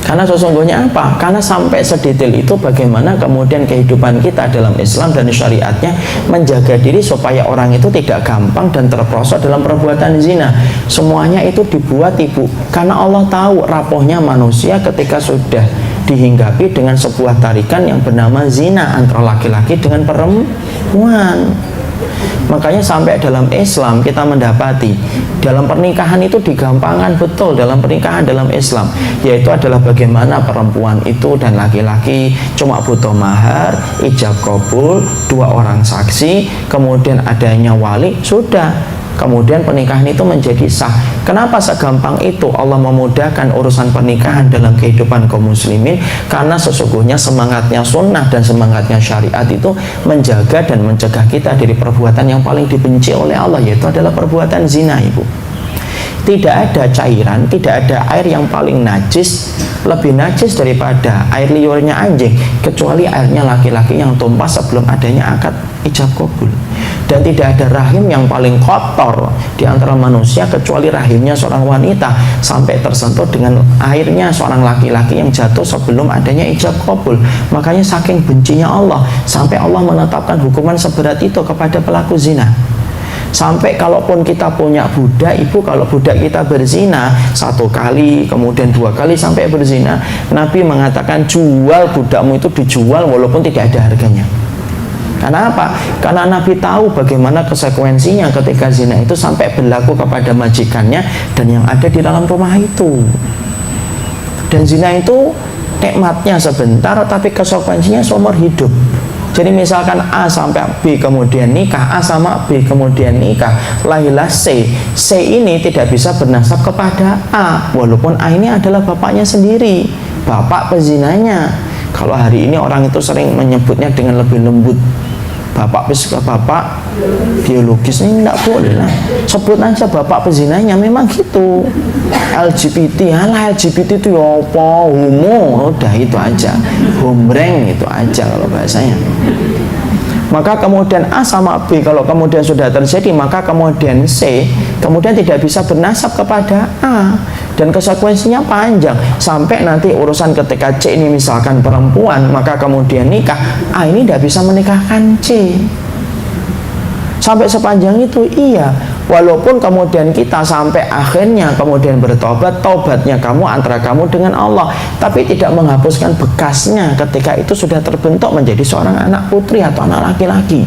Karena sesungguhnya apa? Karena sampai sedetail itu bagaimana kemudian kehidupan kita dalam Islam dan syariatnya menjaga diri supaya orang itu tidak gampang dan terperosok dalam perbuatan zina. Semuanya itu dibuat ibu, karena Allah tahu rapuhnya manusia ketika sudah dihinggapi dengan sebuah tarikan yang bernama zina antara laki-laki dengan perempuan. Makanya sampai dalam Islam kita mendapati dalam pernikahan itu digampangkan betul dalam pernikahan dalam Islam, yaitu adalah bagaimana perempuan itu dan laki-laki cuma butuh mahar, ijab kabul, 2 orang saksi, kemudian adanya wali, sudah. Kemudian pernikahan itu menjadi sah. Kenapa segampang itu Allah memudahkan urusan pernikahan dalam kehidupan kaum muslimin? Karena sesungguhnya semangatnya sunnah dan semangatnya syariat itu menjaga dan mencegah kita dari perbuatan yang paling dibenci oleh Allah, yaitu adalah perbuatan zina, ibu. Tidak ada cairan, tidak ada air yang paling najis, lebih najis daripada air liurnya anjing, kecuali airnya laki-laki yang tumpah sebelum adanya akad ijab kabul. Dan tidak ada rahim yang paling kotor di antara manusia kecuali rahimnya seorang wanita sampai tersentuh dengan airnya seorang laki-laki yang jatuh sebelum adanya ijab kabul. Makanya saking bencinya Allah sampai Allah menetapkan hukuman seberat itu kepada pelaku zina. Sampai kalaupun kita punya budak, ibu, kalau budak kita berzina 1 kali, kemudian 2 kali sampai berzina, Nabi mengatakan jual budakmu itu dijual walaupun tidak ada harganya. Karena apa? Karena Nabi tahu bagaimana konsekuensinya ketika zina itu sampai berlaku kepada majikannya dan yang ada di dalam rumah itu. Dan zina itu nikmatnya sebentar, tapi konsekuensinya seumur hidup. Jadi misalkan A sampai B kemudian nikah, A sama B kemudian nikah, lahirlah C. C ini tidak bisa bernasab kepada A, walaupun A ini adalah bapaknya sendiri, bapak pezinanya. Kalau hari ini orang itu sering menyebutnya dengan lebih lembut, bapak biologis, ini tidak boleh lah, sebut aja bapak pezinanya. Memang gitu. LGBT, alah LGBT itu ya apa, homo, udah itu aja, hombreng itu aja kalau bahasanya. Maka kemudian A sama B kalau kemudian sudah terjadi, maka kemudian C kemudian tidak bisa bernasab kepada A, dan konsekuensinya panjang sampai nanti urusan ketika C ini misalkan perempuan, maka kemudian nikah, A ini tidak bisa menikahkan C. Sampai sepanjang itu, iya. Walaupun kemudian kita sampai akhirnya kemudian bertobat, tobatnya kamu antara kamu dengan Allah, tapi tidak menghapuskan bekasnya ketika itu sudah terbentuk menjadi seorang anak putri atau anak laki-laki.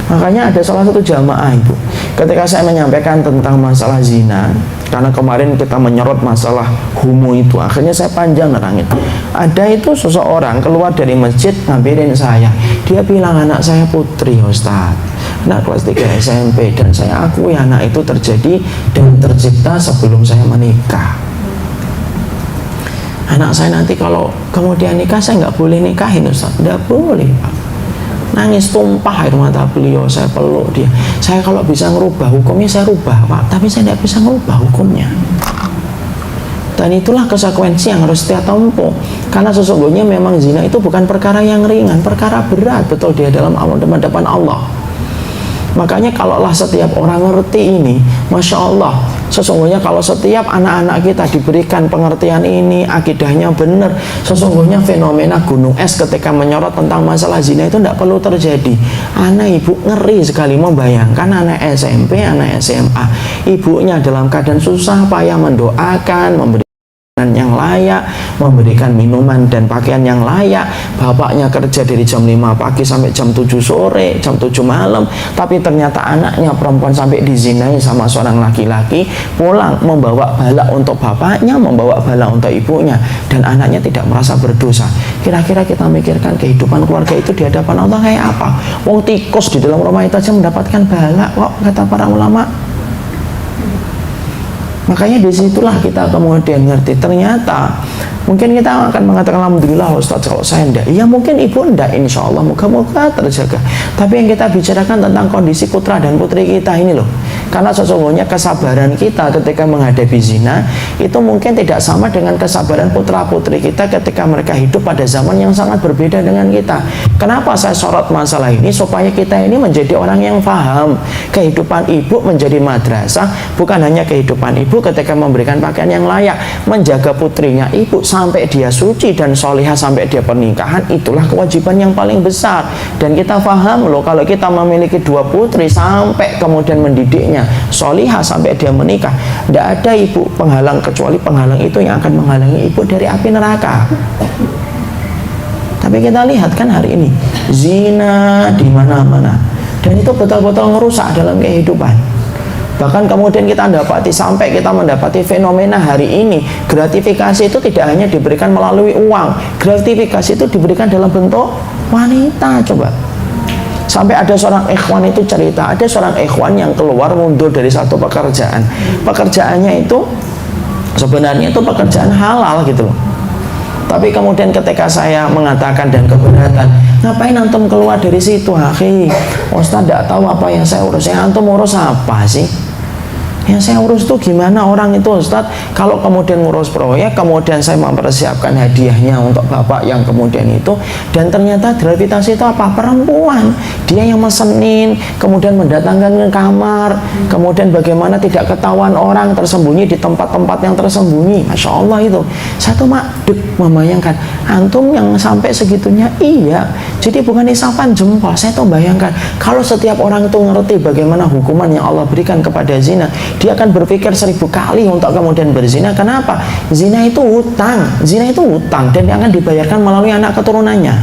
Makanya ada salah satu jamaah ibu, ketika saya menyampaikan tentang masalah zina, karena kemarin kita menyorot masalah homo itu, akhirnya saya panjang nerangin. Ada itu seseorang keluar dari masjid ngambilin saya, dia bilang anak saya putri Ustaz, anak kelas 3 SMP, dan saya akui anak itu terjadi dan tercipta sebelum saya menikah. Anak saya nanti kalau kemudian nikah, saya nggak boleh nikahin Ustaz. Nggak boleh Pak. Nangis tumpah air mata beliau, saya peluk dia. Saya kalau bisa ngerubah hukumnya saya rubah Pak, tapi saya tidak bisa ngerubah hukumnya. Dan itulah konsekuensi yang harus kita tempuh. Karena sesungguhnya memang zina itu bukan perkara yang ringan, perkara berat betul dia dalam hadapan Allah. Makanya kalaulah setiap orang ngerti ini, Masya Allah, sesungguhnya kalau setiap anak-anak kita diberikan pengertian ini, akidahnya benar, sesungguhnya fenomena gunung es ketika menyorot tentang masalah zina itu tidak perlu terjadi. Anak ibu ngeri sekali membayangkan anak SMP, anak SMA, ibunya dalam keadaan susah payah mendoakan, memberi yang layak, memberikan minuman dan pakaian yang layak, bapaknya kerja dari jam 5 pagi sampai jam 7 sore, jam 7 malam, tapi ternyata anaknya perempuan sampai dizinai sama seorang laki-laki, pulang membawa bala untuk bapaknya, membawa bala untuk ibunya, dan anaknya tidak merasa berdosa. Kira-kira kita mikirkan kehidupan keluarga itu di hadapan Allah kayak apa? Wong tikus di dalam rumah itu aja mendapatkan bala kok, kata para ulama. Makanya disitulah kita kemudian ngerti, ternyata mungkin kita akan mengatakan alhamdulillah Ustaz kalau saya enggak. Ya mungkin ibu enggak, insya Allah moga-moga terjaga. Tapi yang kita bicarakan tentang kondisi putra dan putri kita ini loh. Karena sesungguhnya kesabaran kita ketika menghadapi zina itu mungkin tidak sama dengan kesabaran putra putri kita ketika mereka hidup pada zaman yang sangat berbeda dengan kita. Kenapa saya sorot masalah ini? Supaya kita ini menjadi orang yang paham kehidupan ibu menjadi madrasah, bukan hanya kehidupan ibu ketika memberikan pakaian yang layak, menjaga putrinya ibu sampai dia suci dan solihah sampai dia pernikahan, itulah kewajiban yang paling besar. Dan kita paham loh, kalau kita memiliki 2 putri sampai kemudian mendidiknya solihah sampai dia menikah, tidak ada ibu penghalang kecuali penghalang itu yang akan menghalangi ibu dari api neraka. Tapi kita lihat kan hari ini zina di mana-mana, dan itu betul-betul merusak dalam kehidupan. Bahkan kemudian kita sampai kita mendapati fenomena hari ini, gratifikasi itu tidak hanya diberikan melalui uang, gratifikasi itu diberikan dalam bentuk wanita. Coba, sampai ada seorang ikhwan itu cerita, ada seorang ikhwan yang keluar mundur dari satu pekerjaan. Pekerjaannya itu sebenarnya itu pekerjaan halal gitu loh. Tapi kemudian ketika saya mengatakan dan keberatan, ngapain antum keluar dari situ, akhi? Ustaz tidak tahu apa yang saya urus. Antum urus apa sih? Yang saya urus tuh gimana orang itu Ustadz? Kalau kemudian ngurus proyek, kemudian saya mempersiapkan hadiahnya untuk bapak yang kemudian itu, dan ternyata gravitasi itu apa? Perempuan. Dia yang mesenin, kemudian mendatangkan ke kamar, kemudian bagaimana tidak ketahuan orang, tersembunyi di tempat-tempat yang tersembunyi. Masya Allah itu. Satu dek membayangkan, antum yang sampai segitunya, iya. Jadi bukan isapan jempol. Saya tuh bayangkan, kalau setiap orang itu ngerti bagaimana hukuman yang Allah berikan kepada zina, dia akan berpikir 1000 kali untuk kemudian berzina. Kenapa? Zina itu hutang, dan yang akan dibayarkan melalui anak keturunannya.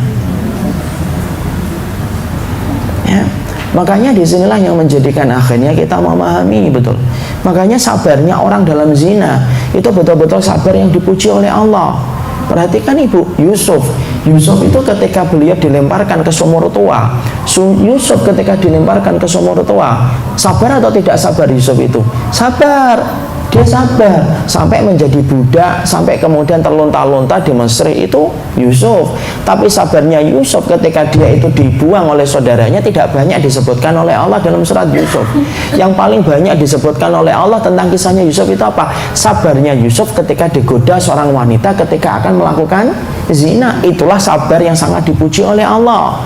Ya, makanya disinilah yang menjadikan akhirnya kita memahami betul. Makanya sabarnya orang dalam zina itu betul-betul sabar yang dipuji oleh Allah. Perhatikan Ibu, Yusuf itu ketika beliau dilemparkan ke sumur tua, Yusuf ketika dilemparkan ke sumur tua, sabar atau tidak sabar Yusuf itu? Sabar. Dia sabar sampai menjadi budak, sampai kemudian terlunta-lunta di Mesir, itu Yusuf. Tapi sabarnya Yusuf ketika dia itu dibuang oleh saudaranya tidak banyak disebutkan oleh Allah dalam surat Yusuf. Yang paling banyak disebutkan oleh Allah tentang kisahnya Yusuf itu apa? Sabarnya Yusuf ketika digoda seorang wanita ketika akan melakukan zina. Itulah sabar yang sangat dipuji oleh Allah.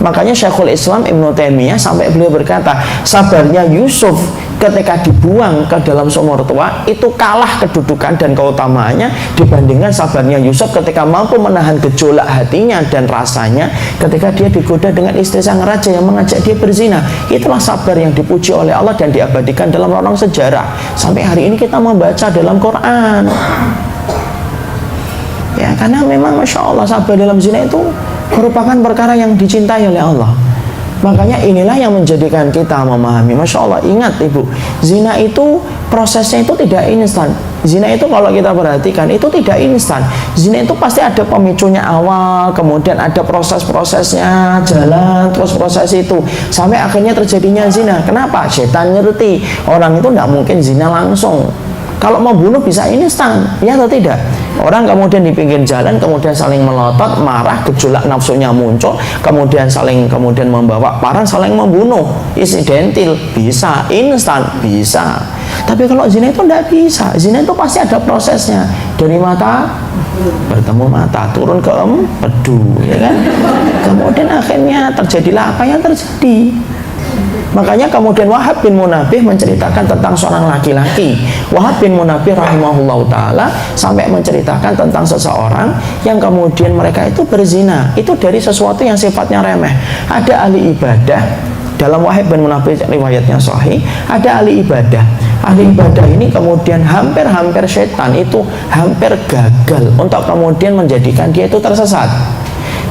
Makanya Syekhul Islam Ibnu Taimiyah sampai beliau berkata, sabarnya Yusuf ketika dibuang ke dalam sumur tua itu kalah kedudukan dan keutamaannya dibandingkan sabarnya Yusuf ketika mampu menahan gejolak hatinya dan rasanya ketika dia digoda dengan istri sang raja yang mengajak dia berzina. Itulah sabar yang dipuji oleh Allah dan diabadikan dalam ronong sejarah. Sampai hari ini kita membaca dalam Quran. Ya, karena memang Masya Allah sabar dalam zina itu merupakan perkara yang dicintai oleh Allah. Makanya inilah yang menjadikan kita memahami. Masya Allah, ingat Ibu, zina itu prosesnya itu tidak instan. Zina itu kalau kita perhatikan itu tidak instan. Zina itu pasti ada pemicunya awal, kemudian ada proses-prosesnya jalan, terus proses itu sampai akhirnya terjadinya zina. Kenapa? Setan ngerti orang itu tidak mungkin zina langsung. Kalau mau bunuh bisa instan, ya atau tidak? Orang kemudian di pinggir jalan, kemudian saling melotot, marah, gejolak nafsunya muncul, kemudian membawa parang, saling membunuh, insidentil, bisa, instan, bisa. Tapi kalau zina itu tidak bisa. Zina itu pasti ada prosesnya. Dari mata bertemu mata, turun ke empedu, ya kan? Kemudian akhirnya terjadilah apa yang terjadi. Makanya kemudian Wahab bin Munabbih menceritakan tentang seorang laki-laki. Wahab bin Munabbih rahimahullah ta'ala sampai menceritakan tentang seseorang yang kemudian mereka itu berzina. Itu dari sesuatu yang sifatnya remeh. Ada ahli ibadah. Dalam Wahab bin Munabbih riwayatnya sahih, ada ahli ibadah. Ahli ibadah ini kemudian hampir setan itu hampir gagal untuk kemudian menjadikan dia itu tersesat.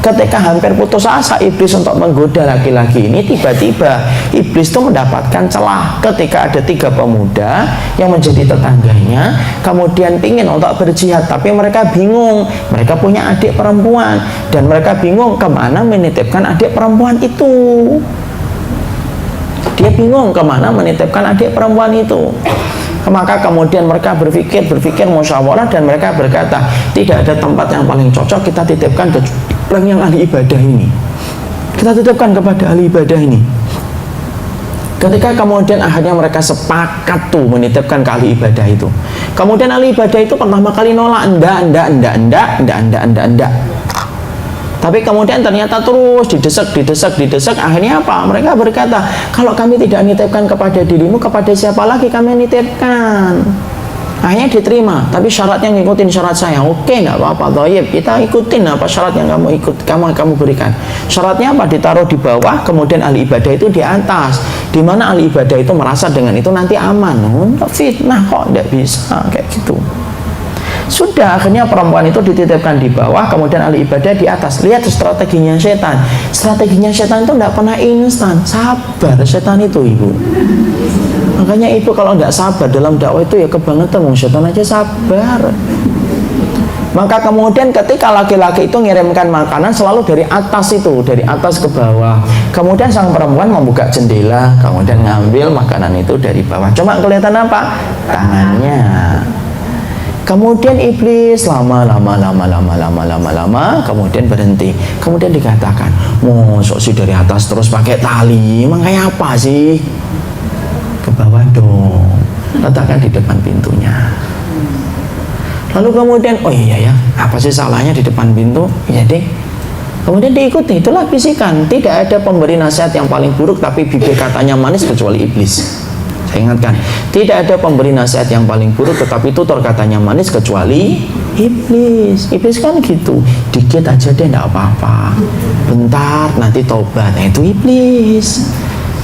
Ketika hampir putus asa iblis untuk menggoda laki-laki ini, tiba-tiba iblis itu mendapatkan celah ketika ada 3 pemuda yang menjadi tetangganya kemudian pingin untuk berjihad, tapi mereka bingung, mereka punya adik perempuan dan mereka bingung kemana menitipkan adik perempuan itu. Dia bingung kemana menitipkan adik perempuan itu. Maka kemudian mereka berpikir musyawarah dan mereka berkata, tidak ada tempat yang paling cocok, kita titipkan ke orang yang ahli ibadah ini. Kita titipkan kepada ahli ibadah ini. Ketika kemudian akhirnya mereka sepakat tuh menitipkan ke ahli ibadah itu. Kemudian ahli ibadah itu pertama kali nolak, enggak. Tapi kemudian ternyata terus didesak. Akhirnya apa? Mereka berkata, kalau kami tidak nitipkan kepada dirimu, kepada siapa lagi kami nitipkan? Akhirnya diterima, tapi syaratnya ngikutin syarat saya. Oke, nggak apa-apa, Thayyib, kita ikutin apa syarat yang kamu berikan. Syaratnya apa? Ditaruh di bawah, kemudian ahli ibadah itu di atas. Di mana ahli ibadah itu merasa dengan itu nanti aman. Fitnah kok, nggak bisa kayak gitu. Sudah, akhirnya perempuan itu dititipkan di bawah, kemudian ahli ibadah di atas. Lihat strateginya setan. Strateginya setan itu tidak pernah instan. Sabar setan itu, Ibu. Makanya Ibu kalau tidak sabar dalam dakwah itu ya kebangetan. Setan aja sabar. Maka kemudian ketika laki-laki itu ngirimkan makanan selalu dari atas itu, dari atas ke bawah. Kemudian sang perempuan membuka jendela, kemudian ngambil makanan itu dari bawah. Cuma kelihatan apa? Tangannya. Kemudian iblis lama kemudian berhenti. Kemudian dikatakan, mosok sih dari atas terus pakai tali, emang kayak apa sih? Ke bawah dong. letakkan di depan pintunya. Lalu kemudian, oh iya ya, apa sih salahnya di depan pintu? Ya deh. Kemudian diikuti, itulah bisikan. Tidak ada pemberi nasihat yang paling buruk tapi bibir katanya manis kecuali iblis. Saya ingatkan, tidak ada pemberi nasihat yang paling buruk tetapi tutur katanya manis kecuali iblis. Iblis kan gitu, dikit aja deh enggak apa-apa, bentar nanti taubat. Nah, itu iblis.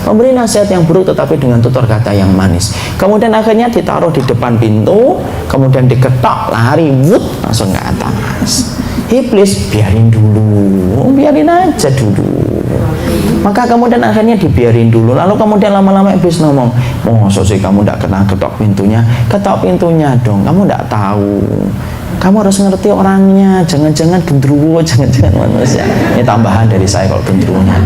Pemberi nasihat yang buruk tetapi dengan tutur kata yang manis. Kemudian akhirnya ditaruh di depan pintu, kemudian diketok, lari, wut, langsung ke atas. Iblis, biarin dulu, biarin aja dulu. Maka kemudian akhirnya dibiarin dulu. Lalu kemudian lama-lama iblis ngomong, masa sih kamu tidak kena ketok pintunya? Ketok pintunya dong, kamu tidak tahu. Kamu harus ngerti orangnya, jangan-jangan gendruwo, jangan-jangan manusia. Ini tambahan dari saya kalau gendruwonya.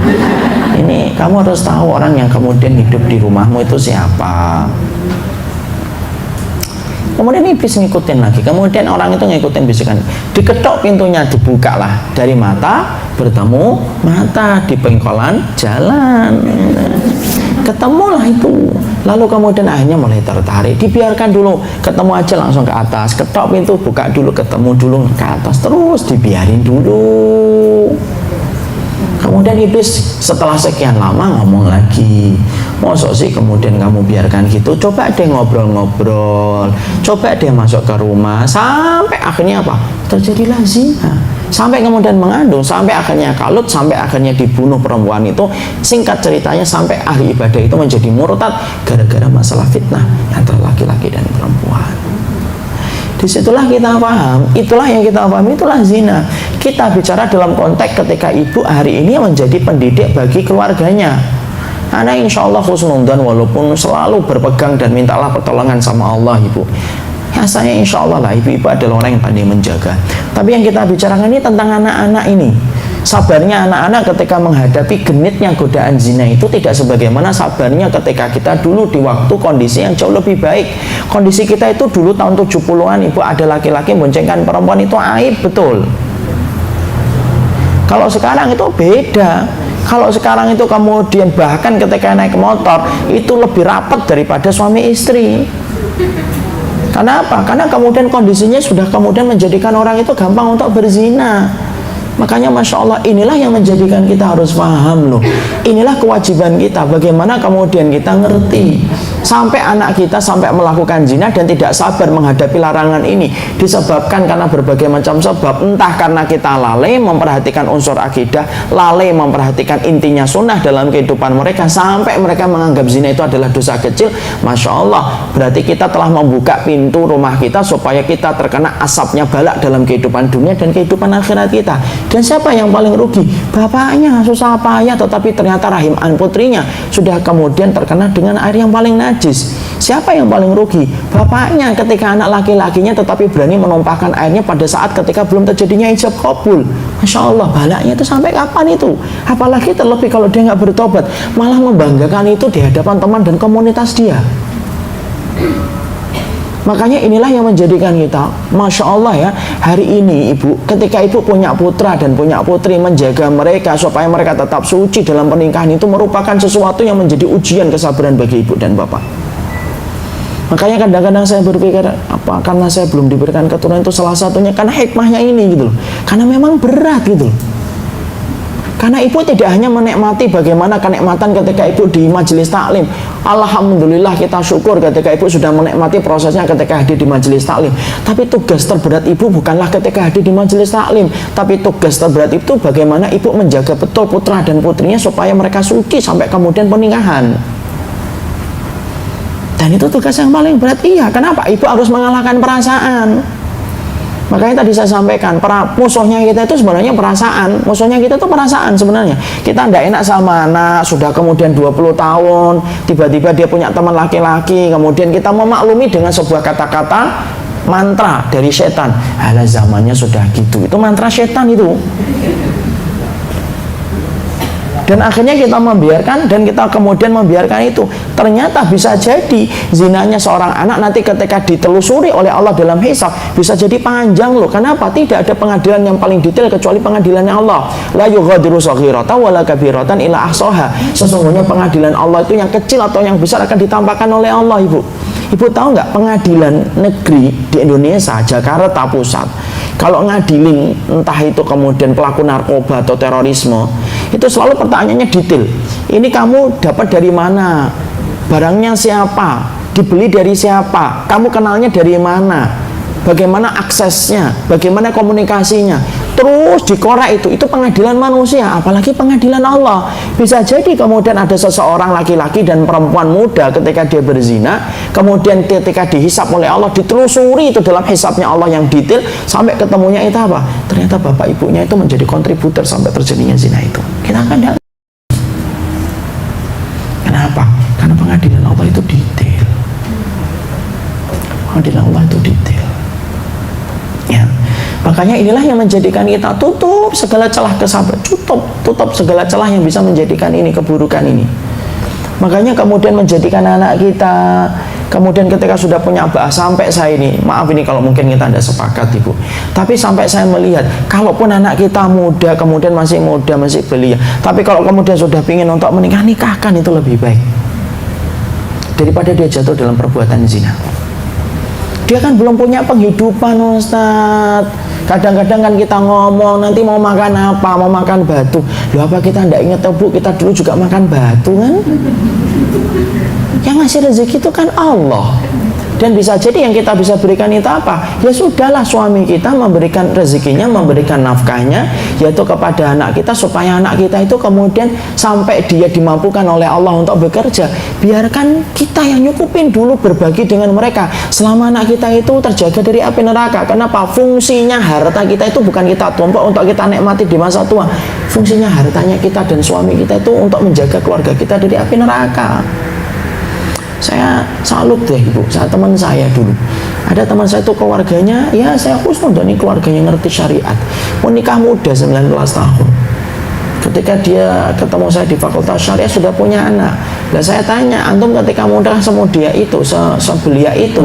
Ini kamu harus tahu orang yang kemudian hidup di rumahmu itu siapa. Kemudian iblis ngikutin lagi. Kemudian orang itu ngikutin bisikan. Diketok pintunya, dibuka lah. Dari mata bertemu mata, di pengkolan jalan. Ketemulah itu. Lalu kemudian akhirnya mulai tertarik. Dibiarkan dulu, ketemu aja langsung ke atas. Ketok pintu, buka dulu, ketemu dulu ke atas. Terus dibiarin dulu. Kemudian iblis setelah sekian lama ngomong lagi, masa sih kemudian kamu biarkan gitu? Coba deh ngobrol-ngobrol, coba deh masuk ke rumah, sampai akhirnya apa? Terjadilah zina, sampai kemudian mengandung, sampai akhirnya kalut, sampai akhirnya dibunuh perempuan itu. Singkat ceritanya sampai ahli ibadah itu menjadi murtad gara-gara masalah fitnah antara laki-laki dan perempuan. Disitulah kita paham, itulah yang kita paham, itulah zina. Kita bicara dalam konteks ketika ibu hari ini menjadi pendidik bagi keluarganya. Anak insya Allah husnudzan, walaupun selalu berpegang dan mintalah pertolongan sama Allah ibu. Ya saya insya Allah lah ibu-ibu adalah orang yang pandai menjaga. Tapi yang kita bicarakan ini tentang anak-anak ini. Sabarnya anak-anak ketika menghadapi genitnya godaan zina itu tidak sebagaimana sabarnya ketika kita dulu di waktu kondisi yang jauh lebih baik. Kondisi kita itu dulu tahun 70-an ibu, ada laki-laki boncengkan perempuan itu aib, betul. Kalau sekarang itu beda. Kalau sekarang itu kemudian bahkan ketika naik motor itu lebih rapat daripada suami istri. Karena apa? Karena kemudian kondisinya sudah kemudian menjadikan orang itu gampang untuk berzina. Makanya Masya Allah, inilah yang menjadikan kita harus paham loh. Inilah kewajiban kita, bagaimana kemudian kita ngerti. Sampai anak kita sampai melakukan zina dan tidak sabar menghadapi larangan ini, disebabkan karena berbagai macam sebab. Entah karena kita lalai memperhatikan unsur akidah, lalai memperhatikan intinya sunnah dalam kehidupan mereka, sampai mereka menganggap zina itu adalah dosa kecil. Masya Allah, berarti kita telah membuka pintu rumah kita supaya kita terkena asapnya balak dalam kehidupan dunia dan kehidupan akhirat kita. Dan siapa yang paling rugi? Bapaknya susah payah tetapi ternyata rahim putrinya sudah kemudian terkena dengan air yang paling najis. Siapa yang paling rugi? Bapaknya ketika anak laki-lakinya tetapi berani menumpahkan airnya pada saat ketika belum terjadinya ijab kabul. Masya Allah, balaknya itu sampai kapan itu? Apalagi terlebih kalau dia nggak bertobat, malah membanggakan itu di hadapan teman dan komunitas dia. Makanya inilah yang menjadikan kita, Masya Allah ya, hari ini ibu, ketika ibu punya putra dan punya putri, menjaga mereka supaya mereka tetap suci dalam pernikahan itu merupakan sesuatu yang menjadi ujian kesabaran bagi ibu dan bapak. Makanya kadang-kadang saya berpikir, apa karena saya belum diberikan keturunan itu salah satunya karena hikmahnya ini gitu loh. Karena memang berat gitu loh. Karena ibu tidak hanya menikmati bagaimana kenikmatan ketika ibu di majelis taklim. Alhamdulillah kita syukur ketika ibu sudah menikmati prosesnya ketika hadir di majelis taklim. Tapi tugas terberat ibu bukanlah ketika hadir di majelis taklim, tapi tugas terberat itu bagaimana ibu menjaga betul putra dan putrinya supaya mereka suci sampai kemudian pernikahan. Dan itu tugas yang paling berat. Iya, kenapa? Ibu harus mengalahkan perasaan. Makanya tadi saya sampaikan, musuhnya kita itu sebenarnya perasaan. Musuhnya kita itu perasaan sebenarnya. Kita tidak enak sama anak, sudah kemudian 20 tahun, tiba-tiba dia punya teman laki-laki, kemudian kita memaklumi dengan sebuah kata-kata mantra dari setan. Alah zamannya sudah gitu. Itu mantra setan itu. Dan akhirnya kita membiarkan dan kita kemudian membiarkan itu. Ternyata bisa jadi zinanya seorang anak nanti ketika ditelusuri oleh Allah dalam hisab bisa jadi panjang loh. Kenapa? Tidak ada pengadilan yang paling detail kecuali pengadilannya Allah. La yughadiru shaghiratan wala kabiratan illa ahsaha. Sesungguhnya pengadilan Allah itu yang kecil atau yang besar akan ditampakkan oleh Allah ibu. Ibu tahu nggak, pengadilan negeri di Indonesia, Jakarta Pusat, kalau ngadilin entah itu kemudian pelaku narkoba atau terorisme, itu selalu pertanyaannya detail. Ini kamu dapat dari mana? Barangnya siapa? Dibeli dari siapa? Kamu kenalnya dari mana? Bagaimana aksesnya? Bagaimana komunikasinya? Terus dikorek itu pengadilan manusia, apalagi pengadilan Allah. Bisa jadi kemudian ada seseorang laki-laki dan perempuan muda ketika dia berzina, kemudian ketika dihisap oleh Allah, ditelusuri itu dalam hisapnya Allah yang detail, sampai ketemunya itu apa? Ternyata bapak ibunya itu menjadi kontributor sampai terjadinya zina itu. Kita kan tidak. Kenapa? Karena pengadilan Allah itu detail. Pengadilan Allah itu detail. Ya. Makanya inilah yang menjadikan kita tutup segala celah kesabaran, tutup segala celah yang bisa menjadikan ini keburukan ini. Makanya kemudian menjadikan anak kita, kemudian ketika sudah punya bahasa, sampai saya ini, maaf ini kalau mungkin kita tidak sepakat ibu, tapi sampai saya melihat, kalaupun anak kita muda, kemudian masih muda, masih belia, tapi kalau kemudian sudah ingin untuk menikah, nikahkan itu lebih baik daripada dia jatuh dalam perbuatan zina. Dia kan belum punya penghidupan, Ustaz. Kadang-kadang kan kita ngomong, nanti mau makan apa, mau makan batu. Loh, apa kita tidak ingat Bu, kita dulu juga makan batu kan? Yang ngasih rezeki itu kan Allah. Dan bisa jadi yang kita bisa berikan itu apa? Ya sudahlah, suami kita memberikan rezekinya, memberikan nafkahnya, yaitu kepada anak kita, supaya anak kita itu kemudian sampai dia dimampukan oleh Allah untuk bekerja. Biarkan kita yang nyukupin dulu, berbagi dengan mereka selama anak kita itu terjaga dari api neraka. Kenapa? Fungsinya harta kita itu bukan kita tumpuk untuk kita nikmati di masa tua. Fungsinya hartanya kita dan suami kita itu untuk menjaga keluarga kita dari api neraka. Saya salut deh ibu, teman saya dulu, ada teman saya itu keluarganya, ya saya khusnudon, ini keluarganya ngerti syariat, menikah muda 19 tahun. Ketika dia ketemu saya di fakultas syariah sudah punya anak. Nah saya tanya, antum ketika muda semudia itu, sebelia itu,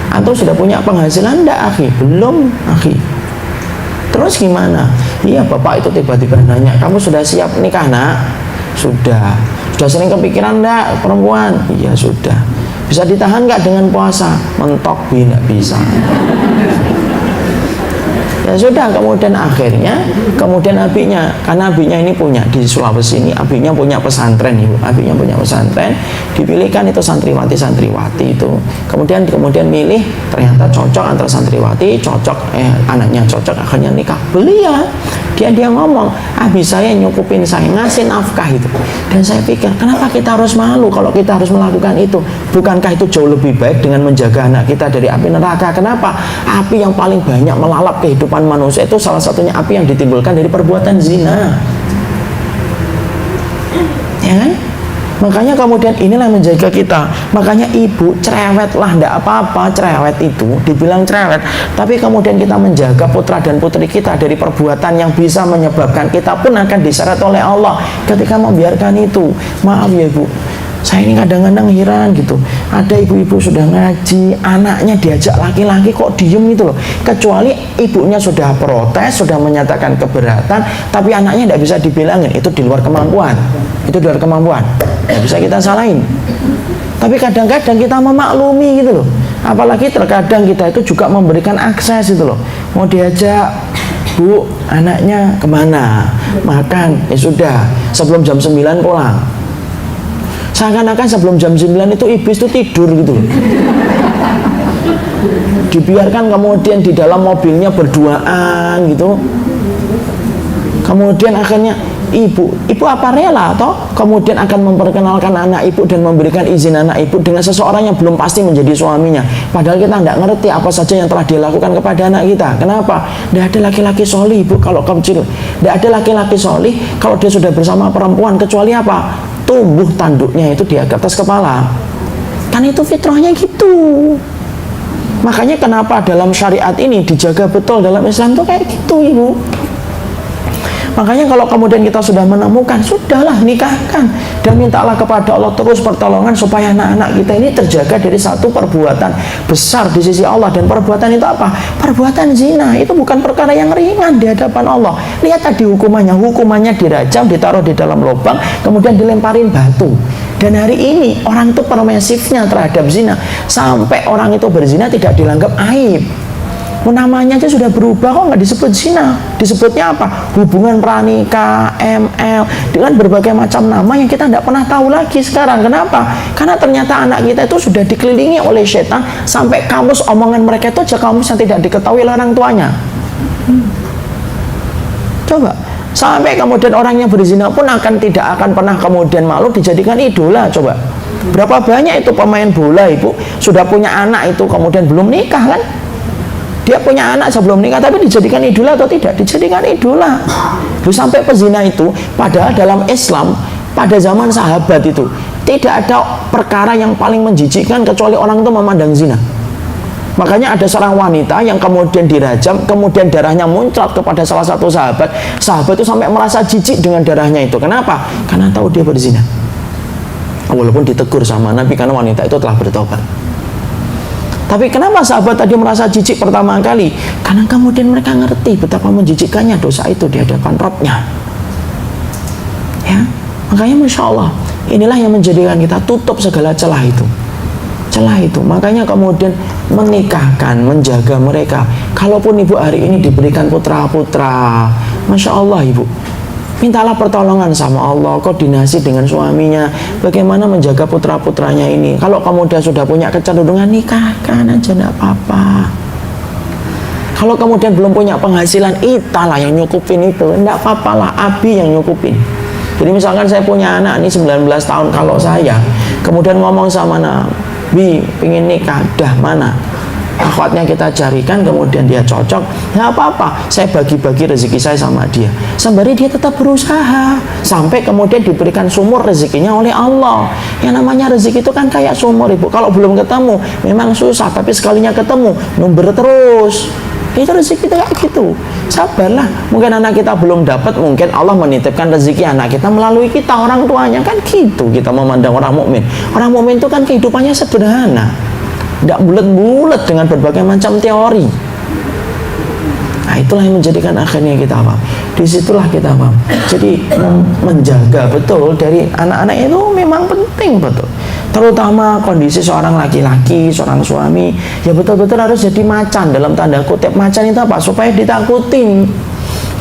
antum sudah punya penghasilan enggak akhi? Belum akhi. Terus gimana? Iya bapak itu tiba-tiba nanya, kamu sudah siap nikah nak? Sudah sering kepikiran enggak perempuan? Iya sudah. Bisa ditahan enggak dengan puasa? Mentok bi, enggak bisa. Ya sudah, kemudian akhirnya abinya, karena abinya ini punya di Sulawesi ini, abinya punya pesantren ibu, abinya punya pesantren, dipilihkan itu santriwati itu, kemudian milih, ternyata cocok antara santriwati, cocok anaknya cocok, akhirnya nikah. Belia dia ngomong, abi saya nyukupin saya, ngasih nafkah itu. Dan saya pikir, kenapa kita harus malu kalau kita harus melakukan itu? Bukankah itu jauh lebih baik dengan menjaga anak kita dari api neraka? Kenapa? Api yang paling banyak melalap kehidupan manusia itu salah satunya api yang ditimbulkan dari perbuatan zina. Ya kan? Makanya kemudian inilah yang menjaga kita. Makanya ibu cerewet lah, tidak apa-apa cerewet itu, dibilang cerewet, tapi kemudian kita menjaga putra dan putri kita dari perbuatan yang bisa menyebabkan kita pun akan diseret oleh Allah ketika membiarkan itu. Maaf ya ibu, saya ini kadang-kadang heran gitu, ada ibu-ibu sudah ngaji, anaknya diajak laki-laki kok diem gitu loh, kecuali ibunya sudah protes, sudah menyatakan keberatan, tapi anaknya tidak bisa dibilangin, itu di luar kemampuan, tidak bisa kita salahin. Tapi kadang-kadang kita memaklumi gitu loh, apalagi terkadang kita itu juga memberikan akses gitu loh, mau diajak, Bu, anaknya kemana, makan, ya sudah, sebelum jam 9 pulang. Seakan-akan sebelum jam 9 itu iblis itu tidur gitu loh. Dibiarkan kemudian di dalam mobilnya berduaan gitu. Kemudian akhirnya ibu apa rela atau kemudian akan memperkenalkan anak ibu dan memberikan izin anak ibu dengan seseorang yang belum pasti menjadi suaminya. Padahal kita tidak ngerti apa saja yang telah dilakukan kepada anak kita. Kenapa? Tidak ada laki-laki solih ibu kalau kecil. Tidak ada laki-laki solih kalau dia sudah bersama perempuan, kecuali apa? Tumbuh tanduknya itu di atas kepala. Kan itu fitrahnya gitu. Makanya kenapa dalam syariat ini dijaga betul, dalam Islam itu kayak gitu ibu. Makanya kalau kemudian kita sudah menemukan, sudahlah nikahkan dan mintalah kepada Allah terus pertolongan supaya anak-anak kita ini terjaga dari satu perbuatan besar di sisi Allah. Dan perbuatan itu apa? Perbuatan zina. Itu bukan perkara yang ringan di hadapan Allah. Lihat tadi hukumannya dirajam, ditaruh di dalam lubang, kemudian dilemparin batu. Dan hari ini orang itu permisifnya terhadap zina, sampai orang itu berzina tidak dianggap aib. Namanya aja sudah berubah, kok nggak disebut zina? Disebutnya apa? Hubungan pranikah, ML, dengan berbagai macam nama yang kita tidak pernah tahu lagi sekarang. Kenapa? Karena ternyata anak kita itu sudah dikelilingi oleh setan, sampai kamus omongan mereka itu aja kamus yang tidak diketahui oleh orang tuanya. Coba, sampai kemudian orang yang berzina pun tidak akan pernah kemudian malu dijadikan idola. Coba, berapa banyak itu pemain bola, ibu sudah punya anak itu kemudian belum nikah kan? Dia punya anak sebelum nikah tapi dijadikan idola atau tidak? Dijadikan idola. Sampai pezina itu, padahal dalam Islam pada zaman sahabat itu tidak ada perkara yang paling menjijikkan kecuali orang itu memandang zina. Makanya ada seorang wanita yang kemudian dirajam, kemudian darahnya muncrat kepada salah satu sahabat. Sahabat itu sampai merasa jijik dengan darahnya itu. Kenapa? Karena tahu dia berzina. Walaupun ditegur sama Nabi karena wanita itu telah bertobat. Tapi kenapa sahabat tadi merasa jijik pertama kali? Karena kemudian mereka ngerti betapa menjijikkannya dosa itu di hadapan Rabb-nya. Ya, makanya Masya Allah, inilah yang menjadikan kita tutup segala celah itu. Celah itu, makanya kemudian menikahkan, menjaga mereka. Kalaupun ibu hari ini diberikan putra-putra, Masya Allah ibu, mintalah pertolongan sama Allah, koordinasi dengan suaminya, bagaimana menjaga putra-putranya ini. Kalau kemudian sudah punya kecenderungan, nikahkan aja, tidak apa-apa. Kalau kemudian belum punya penghasilan, italah yang nyukupin itu, tidak apa-apa lah, abi yang nyukupin. Jadi misalkan saya punya anak ini 19 tahun, kalau saya kemudian ngomong sama Nabi, pengen nikah, dah mana? Akhwatnya kita carikan, kemudian dia cocok, ya apa-apa, saya bagi-bagi rezeki saya sama dia, sembari dia tetap berusaha sampai kemudian diberikan sumur rezekinya oleh Allah. Yang namanya rezeki itu kan kayak sumur ibu, kalau belum ketemu memang susah, tapi sekalinya ketemu number terus. Itu rezeki itu kayak gitu. Sabarlah, mungkin anak kita belum dapat, mungkin Allah menitipkan rezeki anak kita melalui kita, orang tuanya. Kan gitu kita memandang orang mukmin. Orang mukmin itu kan kehidupannya sederhana, tidak bulat-bulat dengan berbagai macam teori. Nah, itulah yang menjadikan akhirnya kita apa? Disitulah kita apa? Jadi menjaga betul dari anak-anak itu memang penting betul. Terutama kondisi seorang laki-laki, seorang suami, ya betul-betul harus jadi macan. Dalam tanda kutip macan itu apa? Supaya ditakutin.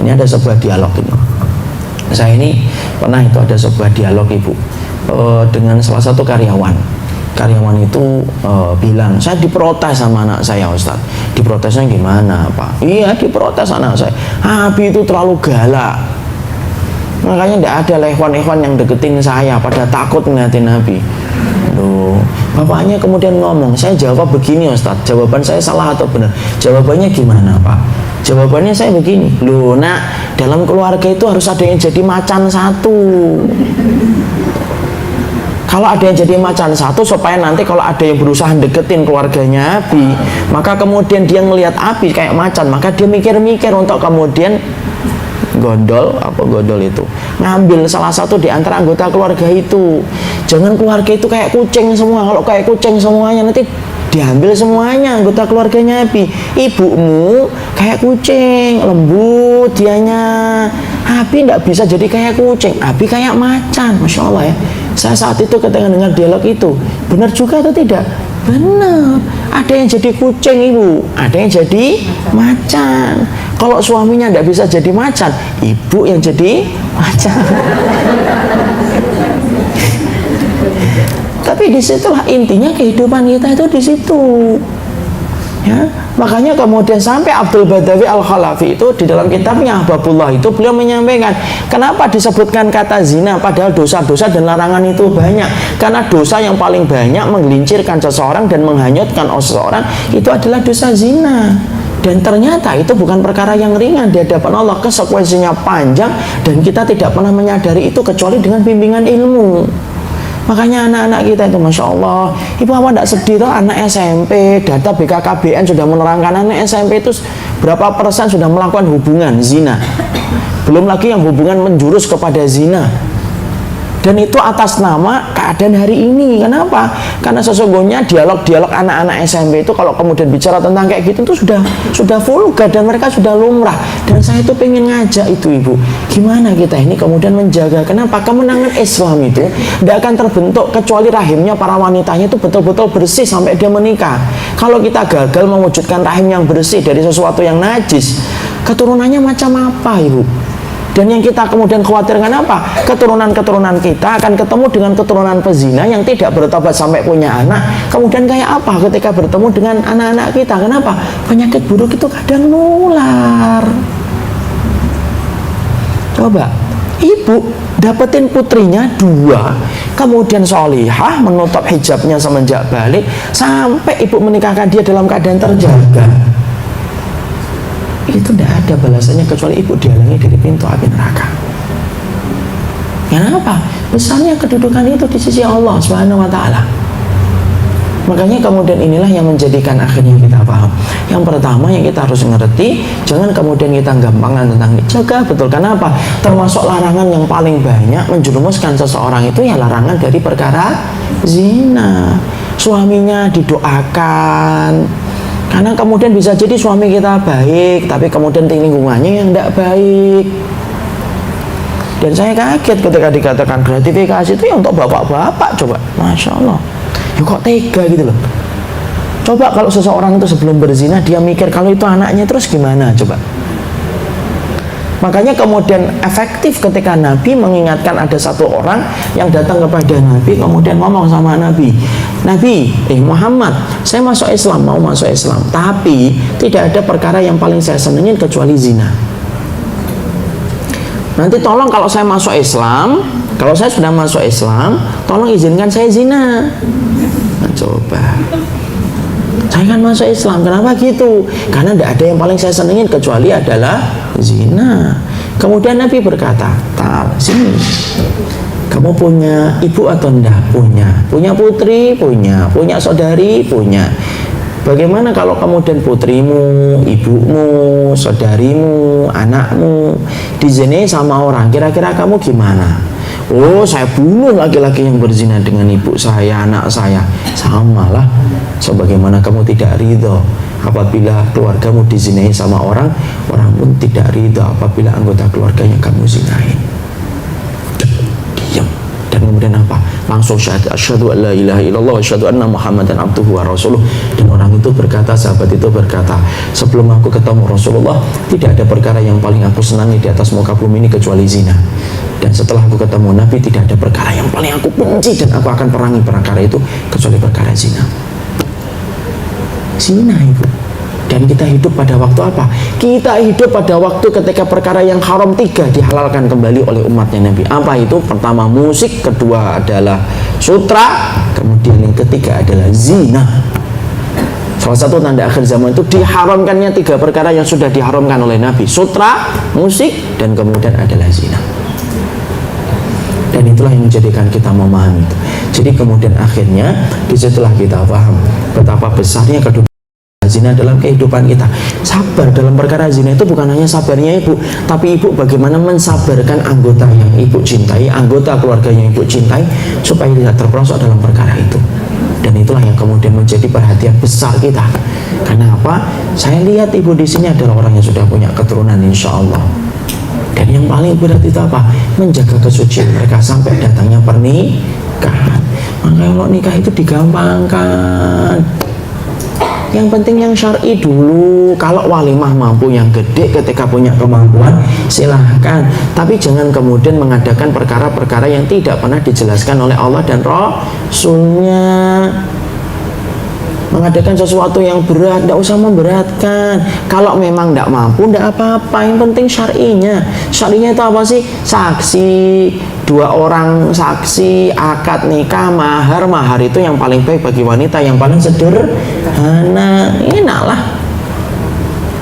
Ini ada sebuah dialog ini. Saya ini pernah itu ada sebuah dialog ibu dengan salah satu karyawan. Karyawan itu bilang, saya diprotes sama anak saya Ustadz. Diprotesnya gimana Pak? Iya, diprotes anak saya, Abi itu terlalu galak, makanya tidak ada ikhwan-ikhwan yang deketin saya, pada takut ngeliatin Nabi. Loh, bapaknya kemudian ngomong, saya jawab begini Ustadz, jawaban saya salah atau benar? Jawabannya gimana Pak? Jawabannya saya begini, loh nak, dalam keluarga itu harus ada yang jadi macan satu. Kalau ada yang jadi macan satu, supaya nanti kalau ada yang berusaha deketin keluarganya Abi, maka kemudian dia ngelihat Abi kayak macan, maka dia mikir-mikir untuk kemudian gondol itu, ngambil salah satu di antara anggota keluarga itu. Jangan keluarga itu kayak kucing semua. Kalau kayak kucing semuanya, nanti diambil semuanya anggota keluarganya Abi. Ibumu kayak kucing, lembut dianya. Abi tidak bisa jadi kayak kucing, Abi kayak macan. Masya Allah ya. Saya saat itu ketika dengar dialog itu, benar juga atau tidak? Benar. Ada yang jadi kucing ibu, ada yang jadi macan. Kalau suaminya tidak bisa jadi macan, ibu yang jadi macan. Tapi disitulah intinya kehidupan kita itu di situ. Ya, makanya kemudian sampai Abdul Badawi Al-Khalafi itu di dalam kitabnya Ahbabullah itu beliau menyampaikan, kenapa disebutkan kata zina padahal dosa-dosa dan larangan itu banyak? Karena dosa yang paling banyak menggelincirkan seseorang dan menghanyutkan seseorang itu adalah dosa zina. Dan ternyata itu bukan perkara yang ringan di hadapan Allah, konsekuensinya panjang dan kita tidak pernah menyadari itu kecuali dengan bimbingan ilmu. Makanya anak-anak kita itu Masya Allah, ibu apa tidak sedih tuh anak SMP, data BKKBN sudah menerangkan anak SMP itu berapa persen sudah melakukan hubungan zina. Belum lagi yang hubungan menjurus kepada zina. Dan itu atas nama keadaan hari ini. Kenapa? Karena sesungguhnya dialog-dialog anak-anak SMP itu kalau kemudian bicara tentang kayak gitu itu sudah vulgar dan mereka sudah lumrah. Dan saya itu pengen ngajak itu Ibu, gimana kita ini kemudian menjaga. Kenapa? Kemenangan Islam itu tidak akan terbentuk kecuali rahimnya para wanitanya itu betul-betul bersih sampai dia menikah. Kalau kita gagal mewujudkan rahim yang bersih dari sesuatu yang najis, keturunannya macam apa Ibu? Dan yang kita kemudian khawatirkan apa? Keturunan-keturunan kita akan ketemu dengan keturunan pezina yang tidak bertobat sampai punya anak. Kemudian kayak apa ketika bertemu dengan anak-anak kita? Kenapa? Penyakit buruk itu kadang nular. Coba, ibu dapetin putrinya 2, kemudian sholihah, menutup hijabnya semenjak balik, sampai ibu menikahkan dia dalam keadaan terjaga. Itu tidak ada balasannya kecuali ibu dihalangi dari pintu api neraka. Kenapa? Besarnya kedudukan itu di sisi Allah Subhanahu wa Ta'ala. Makanya kemudian inilah yang menjadikan akhirnya kita paham. Yang pertama yang kita harus ngerti, jangan kemudian kita gampangan tentang ini. Jaga betul. Kenapa? Termasuk larangan yang paling banyak menjerumuskan seseorang itu ya larangan dari perkara zina. Suaminya didoakan, karena kemudian bisa jadi suami kita baik, tapi kemudian lingkungannya yang tidak baik. Dan saya kaget ketika dikatakan gratifikasi itu ya untuk bapak-bapak. Coba, Masya Allah, ya kok tega gitu loh. Coba kalau seseorang itu sebelum berzina dia mikir kalau itu anaknya, terus gimana coba. Makanya kemudian efektif ketika Nabi mengingatkan ada satu orang yang datang kepada Nabi, kemudian ngomong sama Nabi, Muhammad, saya masuk Islam, mau masuk Islam, tapi tidak ada perkara yang paling saya senengin kecuali zina. Nanti tolong kalau saya masuk Islam, kalau saya sudah masuk Islam, tolong izinkan saya zina. Nah, coba, saya kan masuk Islam, kenapa gitu? Karena tidak ada yang paling saya senengin kecuali adalah zina. Kemudian Nabi berkata, sini, kamu punya ibu atau enggak? Punya putri? Punya saudari? Punya. Bagaimana kalau kemudian putrimu, ibumu, saudarimu, anakmu dizinai sama orang, kira-kira kamu gimana? Oh, saya bunuh laki-laki yang berzina dengan ibu saya, anak saya. Samalah, sebagaimana kamu tidak ridho apabila keluargamu dizinai sama orang, orang pun tidak ridho apabila anggota keluarganya kamu zinai. Diam. Dan kemudian apa? Langsung asyhadu an la ilaha illallah wa asyhadu anna muhammadan abduhu wa rasuluh. Dan orang itu berkata, sahabat itu berkata, sebelum aku ketemu Rasulullah, tidak ada perkara yang paling aku senangi di atas muka bumi ini kecuali zina. Dan setelah aku ketemu Nabi, tidak ada perkara yang paling aku benci dan aku akan perangi perkara itu kecuali perkara zina. Zina Ibu. Dan kita hidup pada waktu apa? Kita hidup pada waktu ketika perkara yang haram 3 dihalalkan kembali oleh umatnya Nabi. Apa itu? Pertama musik, kedua adalah sutra, kemudian yang ketiga adalah zina. Salah satu tanda akhir zaman itu diharamkannya 3 perkara yang sudah diharamkan oleh Nabi: sutra, musik, dan kemudian adalah zina. Dan itulah yang menjadikan kita memahami itu. Jadi kemudian akhirnya disitulah kita paham betapa besarnya kedudukan zina dalam kehidupan kita. Sabar dalam perkara zina itu bukan hanya sabarnya ibu, tapi ibu bagaimana mensabarkan anggota yang ibu cintai, anggota keluarga yang ibu cintai, supaya tidak terperosok dalam perkara itu. Dan itulah yang kemudian menjadi perhatian besar kita. Karena apa? Saya lihat ibu di sini adalah orang yang sudah punya keturunan, insya Allah. Dan yang paling berat itu apa? Menjaga kesucian mereka sampai datangnya pernikahan. Makanya kalau nikah itu digampangkan. Yang penting yang syar'i dulu. Kalau walimah mampu yang gede ketika punya kemampuan, silahkan. Tapi jangan kemudian mengadakan perkara-perkara yang tidak pernah dijelaskan oleh Allah dan Rasulnya. Mengadakan sesuatu yang berat, tidak usah memberatkan. Kalau memang tidak mampu, tidak apa-apa. Yang penting syar'inya. Syar'inya itu apa sih? Saksi, 2 orang saksi, akad nikah, mahar. Mahar itu yang paling baik bagi wanita, yang paling sederhana. Enaklah,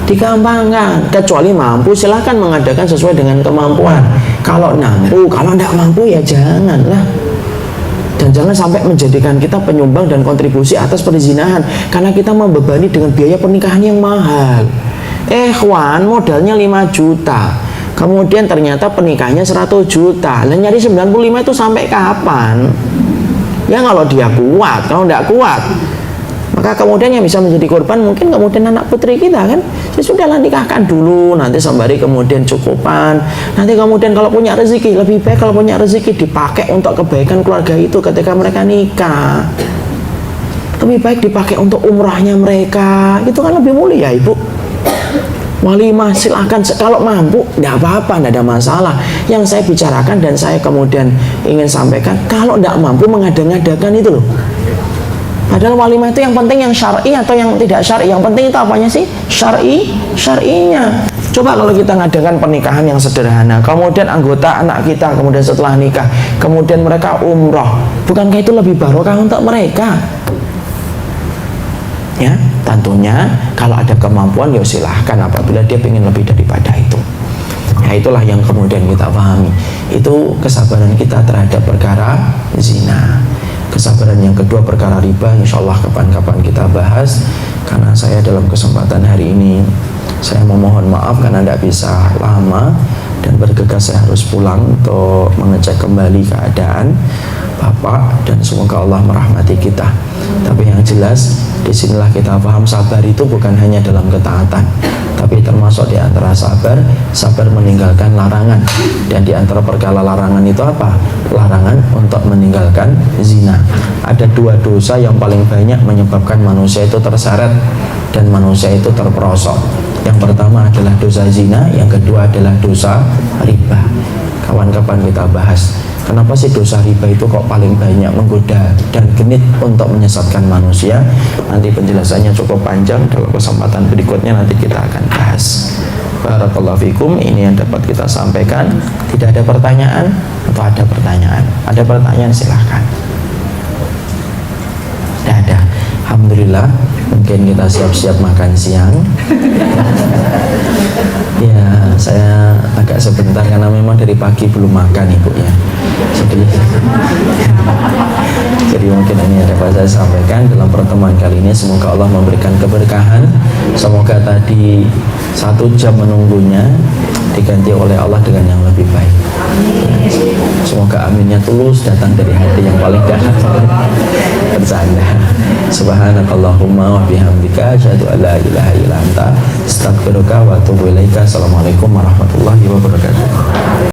digampangkan. Kecuali mampu, silahkan mengadakan sesuai dengan kemampuan. Kalau mampu, kalau tidak mampu ya janganlah. Dan jangan sampai menjadikan kita penyumbang dan kontribusi atas perzinahan, karena kita membebani dengan biaya pernikahan yang mahal. Modalnya 5 juta, kemudian ternyata pernikahannya 100 juta. Lah nyari 95 itu sampai kapan? Ya kalau dia kuat, kalau tidak kuat, maka kemudian yang bisa menjadi korban mungkin kemudian anak putri kita kan. Ya sudahlah, nikahkan dulu, nanti sembari kemudian cukupan. Nanti kemudian kalau punya rezeki, lebih baik kalau punya rezeki dipakai untuk kebaikan keluarga itu ketika mereka nikah. Lebih baik dipakai untuk umrahnya mereka, itu kan lebih mulia, Ibu. Walimah silahkan kalau mampu, tidak apa-apa, tidak ada masalah. Yang saya bicarakan dan saya kemudian ingin sampaikan, kalau tidak mampu mengada-ngadakan itu loh. Padahal walimah itu yang penting yang syar'i atau yang tidak syar'i, yang penting itu apanya sih? Syar'inya. Coba kalau kita ngadakan pernikahan yang sederhana, kemudian anggota anak kita kemudian setelah nikah, kemudian mereka umroh, bukankah itu lebih barokah untuk mereka? Ya, tentunya kalau ada kemampuan ya silahkan, apabila dia ingin lebih daripada itu. Ya, itulah yang kemudian kita pahami. Itu kesabaran kita terhadap perkara zina. Kesabaran yang kedua perkara riba, insya Allah kapan-kapan kita bahas. Karena saya dalam kesempatan hari ini saya memohon maaf karena tidak bisa lama dan bergegas, saya harus pulang untuk mengecek kembali keadaan Bapak, dan semoga Allah merahmati kita. Tapi yang jelas disinilah kita paham sabar itu bukan hanya dalam ketaatan, tapi termasuk di antara sabar meninggalkan larangan. Dan di antara perkara larangan itu apa? Larangan untuk meninggalkan zina. Ada dua dosa yang paling banyak menyebabkan manusia itu terseret dan manusia itu terperosok. Yang pertama adalah dosa zina, yang kedua adalah dosa riba. Kawan-kawan kita bahas, kenapa sih dosa riba itu kok paling banyak menggoda dan genit untuk menyesatkan manusia? Nanti penjelasannya cukup panjang, dalam kesempatan berikutnya nanti kita akan bahas. Barakallahu fikum, ini yang dapat kita sampaikan. Tidak ada pertanyaan atau ada pertanyaan? Ada pertanyaan silahkan. Tidak ada. Alhamdulillah, mungkin kita siap-siap makan siang. Ya, saya agak sebentar karena memang dari pagi belum makan, Ibu ya. Jadi mungkin ini yang dapat saya sampaikan dalam pertemuan kali ini. Semoga Allah memberikan keberkahan. Semoga tadi 1 jam menunggunya diganti oleh Allah dengan yang lebih baik. Semoga aminnya tulus, datang dari hati yang paling dalam. Bercanda. Subhanakallahumma wa bihamdika asyhadu an la ilaha illa anta astaghfiruka wa atubu ilaika. Assalamualaikum warahmatullahi wabarakatuh.